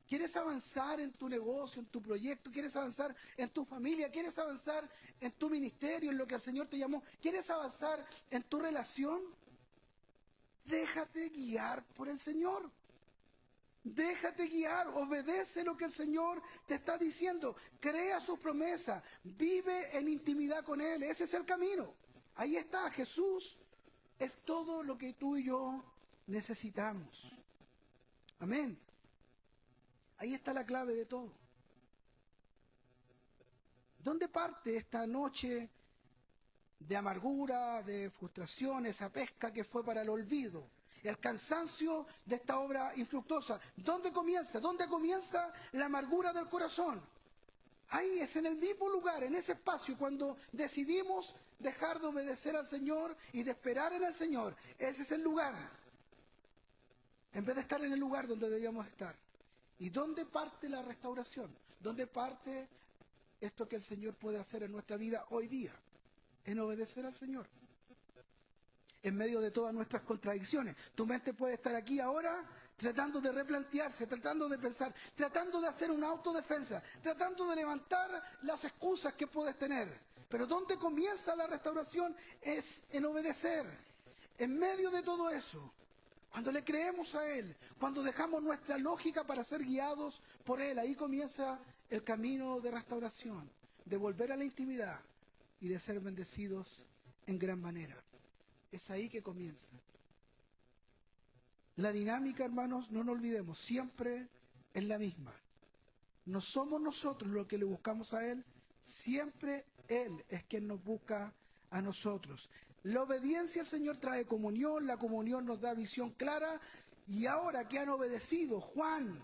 ¿Quieres avanzar en tu negocio, en tu proyecto? ¿Quieres avanzar en tu familia? ¿Quieres avanzar en tu ministerio, en lo que el Señor te llamó? ¿Quieres avanzar en tu relación? Déjate guiar por el Señor. Déjate guiar, obedece lo que el Señor te está diciendo, crea sus promesas, vive en intimidad con Él. Ese es el camino. Ahí está, Jesús es todo lo que tú y yo necesitamos. Amén. Ahí está la clave de todo. ¿Dónde parte esta noche de amargura, de frustración, esa pesca que fue para el olvido, el cansancio de esta obra infructuosa? ¿Dónde comienza? ¿Dónde comienza la amargura del corazón? Ahí es, en el mismo lugar, en ese espacio, cuando decidimos dejar de obedecer al Señor y de esperar en el Señor. Ese es el lugar, en vez de estar en el lugar donde debíamos estar. ¿Y dónde parte la restauración? ¿Dónde parte esto que el Señor puede hacer en nuestra vida hoy día? En obedecer al Señor. En medio de todas nuestras contradicciones. Tu mente puede estar aquí ahora tratando de replantearse, tratando de pensar, tratando de hacer una autodefensa, tratando de levantar las excusas que puedes tener. Pero ¿dónde comienza la restauración? Es en obedecer. En medio de todo eso, cuando le creemos a Él, cuando dejamos nuestra lógica para ser guiados por Él, ahí comienza el camino de restauración, de volver a la intimidad y de ser bendecidos en gran manera. Es ahí que comienza. La dinámica, hermanos, no nos olvidemos, siempre es la misma. No somos nosotros los que le buscamos a Él, siempre Él es quien nos busca a nosotros. La obediencia al Señor trae comunión, la comunión nos da visión clara, y ahora que han obedecido, Juan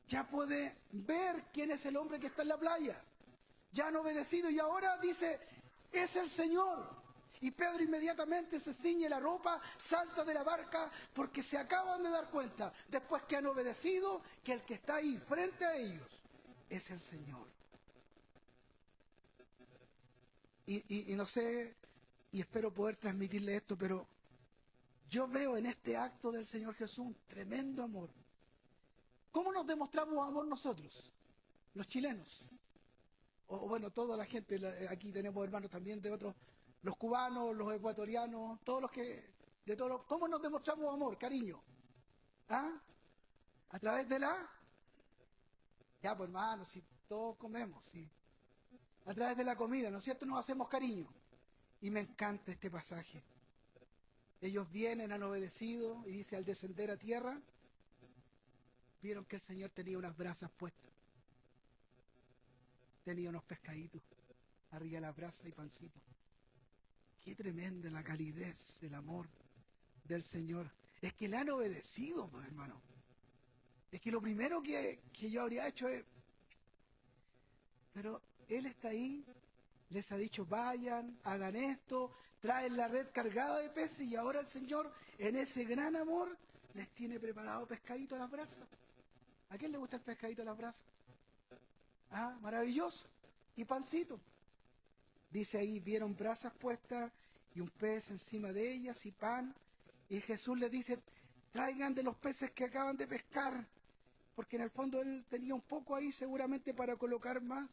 ya puede ver quién es el hombre que está en la playa. Ya han obedecido y ahora dice, es el Señor. Y Pedro inmediatamente se ciñe la ropa, salta de la barca, porque se acaban de dar cuenta, después que han obedecido, que el que está ahí frente a ellos es el Señor. Y no sé, y espero poder transmitirle esto, pero yo veo en este acto del Señor Jesús un tremendo amor. ¿Cómo nos demostramos amor nosotros, los chilenos? O bueno, toda la gente, aquí tenemos hermanos también de otros, los cubanos, los ecuatorianos, todos los que, de todos, ¿cómo nos demostramos amor, cariño? ¿Ah? ¿A través de la? Ya, pues hermanos, si todos comemos, sí. A través de la comida, ¿no es cierto? Nos hacemos cariño. Y me encanta este pasaje. Ellos vienen, han obedecido, y dice, al descender a tierra, vieron que el Señor tenía unas brasas puestas. Tenía unos pescaditos, arriba de la brasa y pancito. Qué tremenda la calidez, el amor del Señor. Es que le han obedecido, pues, hermano. Es que lo primero que yo habría hecho es... Pero Él está ahí, les ha dicho, vayan, hagan esto, traen la red cargada de peces, y ahora el Señor, en ese gran amor, les tiene preparado pescadito a las brasas. ¿A quién le gusta el pescadito a las brasas? Ah, maravilloso. Y pancito. Dice ahí, vieron brasas puestas y un pez encima de ellas y pan. Y Jesús les dice, traigan de los peces que acaban de pescar. Porque en el fondo Él tenía un poco ahí seguramente para colocar más.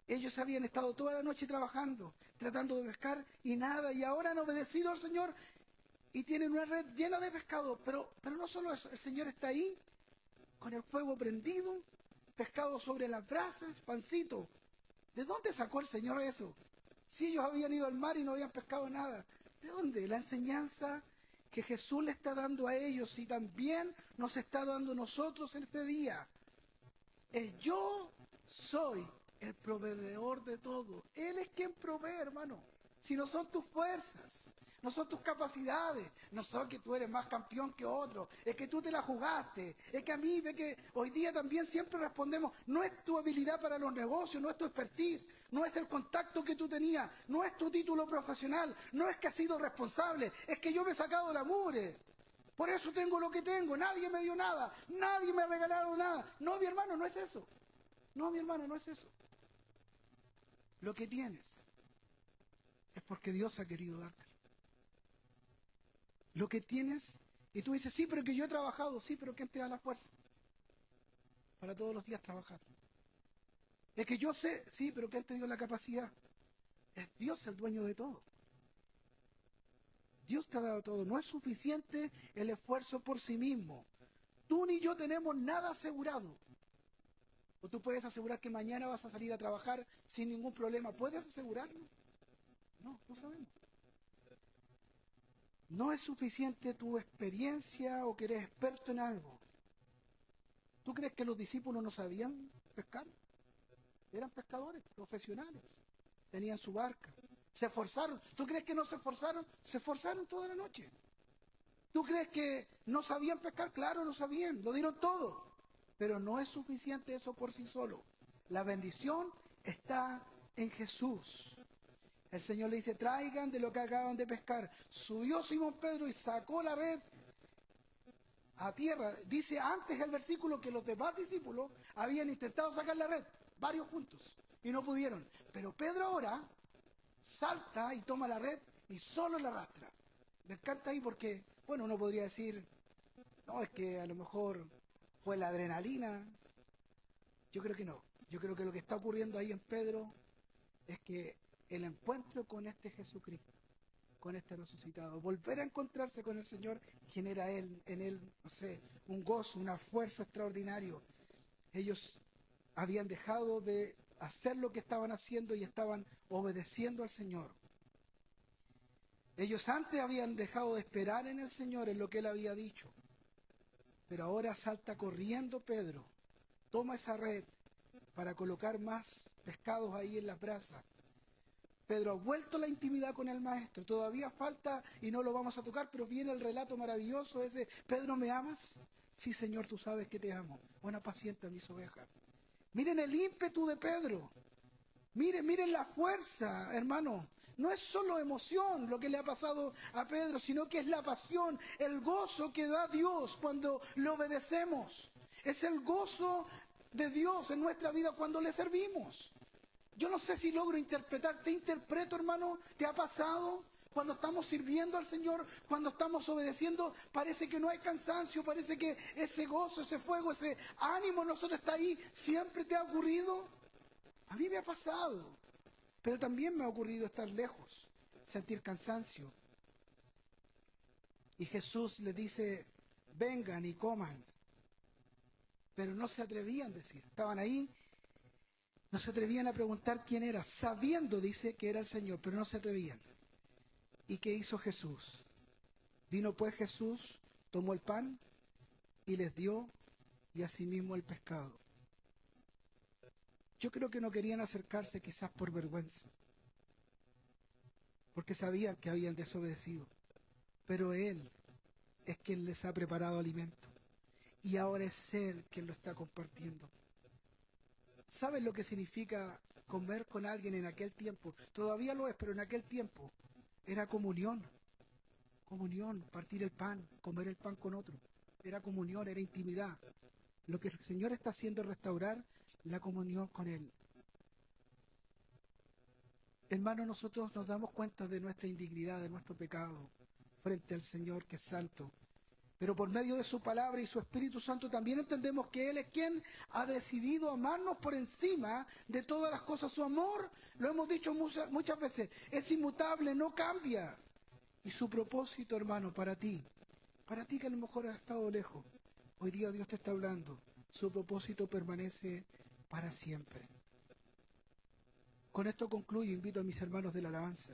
Ellos habían estado toda la noche trabajando, tratando de pescar y nada. Y ahora han obedecido al Señor y tienen una red llena de pescado. Pero no solo eso, el Señor está ahí con el fuego prendido, pescado sobre las brasas, pancito. ¿De dónde sacó el Señor eso? Si ellos habían ido al mar y no habían pescado nada. ¿De dónde? La enseñanza que Jesús le está dando a ellos y también nos está dando a nosotros en este día. Es yo soy el proveedor de todo. Él es quien provee, hermano. Si no son tus fuerzas, no son tus capacidades, no son que tú eres más campeón que otro, es que tú te la jugaste, es que a mí, ve que hoy día también siempre respondemos, no es tu habilidad para los negocios, no es tu expertise, no es el contacto que tú tenías, no es tu título profesional, no es que has sido responsable, es que yo me he sacado la mugre. Por eso tengo lo que tengo, nadie me dio nada, nadie me ha regalado nada. No, mi hermano, no es eso. No, mi hermano, no es eso. Lo que tienes es porque Dios ha querido dártelo. Lo que tienes, y tú dices, sí, pero que yo he trabajado, sí, pero ¿quién te da la fuerza para todos los días trabajar? Es que yo sé, sí, pero ¿quién te dio la capacidad? Es Dios el dueño de todo. Dios te ha dado todo. No es suficiente el esfuerzo por sí mismo. Tú ni yo tenemos nada asegurado. O tú puedes asegurar que mañana vas a salir a trabajar sin ningún problema. ¿Puedes asegurarlo? No, no sabemos. No es suficiente tu experiencia o que eres experto en algo. ¿Tú crees que los discípulos no sabían pescar? Eran pescadores profesionales. Tenían su barca. Se esforzaron. ¿Tú crees que no se esforzaron? Se esforzaron toda la noche. ¿Tú crees que no sabían pescar? Claro, lo sabían. Lo dieron todo. Pero no es suficiente eso por sí solo. La bendición está en Jesús. El Señor le dice, traigan de lo que acaban de pescar. Subió Simón Pedro y sacó la red a tierra. Dice antes el versículo que los demás discípulos habían intentado sacar la red, varios juntos, y no pudieron. Pero Pedro ahora salta y toma la red y solo la arrastra. Me encanta ahí porque, bueno, uno podría decir, no, es que a lo mejor fue la adrenalina. Yo creo que no. Yo creo que lo que está ocurriendo ahí en Pedro es que el encuentro con este Jesucristo, con este resucitado, volver a encontrarse con el Señor, genera en él, no sé, un gozo, una fuerza extraordinaria. Ellos habían dejado de hacer lo que estaban haciendo y estaban obedeciendo al Señor. Ellos antes habían dejado de esperar en el Señor, en lo que Él había dicho. Pero ahora salta corriendo Pedro, toma esa red para colocar más pescados ahí en las brasas. Pedro ha vuelto a la intimidad con el Maestro. Todavía falta, y no lo vamos a tocar, pero viene el relato maravilloso ese. Pedro, ¿me amas? Sí, Señor, tú sabes que te amo. Buena paciente mis ovejas. Miren el ímpetu de Pedro. Miren la fuerza, hermano. No es solo emoción lo que le ha pasado a Pedro, sino que es la pasión, el gozo que da Dios cuando le obedecemos. Es el gozo de Dios en nuestra vida cuando le servimos. Yo no sé si logro interpretar, ¿te interpreto, hermano? ¿Te ha pasado? Cuando estamos sirviendo al Señor, cuando estamos obedeciendo, parece que no hay cansancio, parece que ese gozo, ese fuego, ese ánimo en nosotros está ahí. ¿Siempre te ha ocurrido? A mí me ha pasado, pero también me ha ocurrido estar lejos, sentir cansancio. Y Jesús les dice, vengan y coman. Pero no se atrevían a decir, estaban ahí. No se atrevían a preguntar quién era, sabiendo, dice, que era el Señor, pero no se atrevían. ¿Y qué hizo Jesús? Vino pues Jesús, tomó el pan y les dio, y asimismo el pescado. Yo creo que no querían acercarse quizás por vergüenza, porque sabían que habían desobedecido. Pero Él es quien les ha preparado alimento, y ahora es Él quien lo está compartiendo. ¿Saben lo que significa comer con alguien en aquel tiempo? Todavía lo es, pero en aquel tiempo era comunión. Comunión, partir el pan, comer el pan con otro. Era comunión, era intimidad. Lo que el Señor está haciendo es restaurar la comunión con Él. Hermanos, nosotros nos damos cuenta de nuestra indignidad, de nuestro pecado, frente al Señor que es santo. Pero por medio de su palabra y su Espíritu Santo también entendemos que Él es quien ha decidido amarnos por encima de todas las cosas. Su amor, lo hemos dicho muchas veces, es inmutable, no cambia. Y su propósito, hermano, para ti que a lo mejor has estado lejos, hoy día Dios te está hablando. Su propósito permanece para siempre. Con esto concluyo, invito a mis hermanos de la alabanza.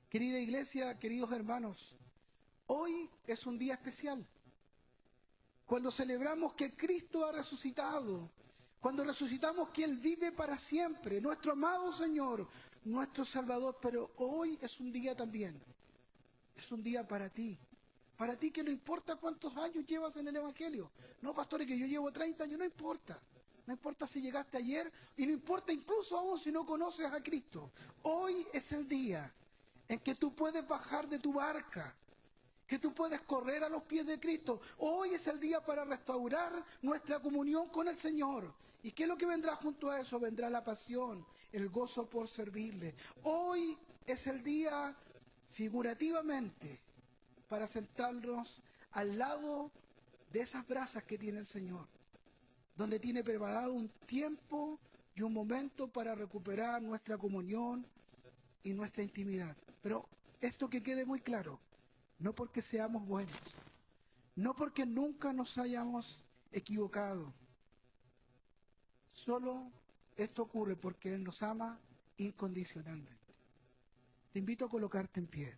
Querida iglesia, queridos hermanos, Hoy es un día especial. Cuando celebramos que Cristo ha resucitado, cuando resucitamos que Él vive para siempre, nuestro amado Señor, nuestro Salvador, pero hoy es un día también, es un día para ti que no importa cuántos años llevas en el Evangelio. No, pastores, que yo llevo 30 años, no importa. No importa si llegaste ayer y no importa incluso aún si no conoces a Cristo. Hoy es el día en que tú puedes bajar de tu barca, que tú puedes correr a los pies de Cristo. Hoy es el día para restaurar nuestra comunión con el Señor. ¿Y qué es lo que vendrá junto a eso? Vendrá la pasión, el gozo por servirle. Hoy es el día, figurativamente, para sentarnos al lado de esas brasas que tiene el Señor, donde tiene preparado un tiempo y un momento para recuperar nuestra comunión y nuestra intimidad. Pero esto que quede muy claro, no porque seamos buenos, no porque nunca nos hayamos equivocado, solo esto ocurre porque Él nos ama incondicionalmente. Te invito a colocarte en pie.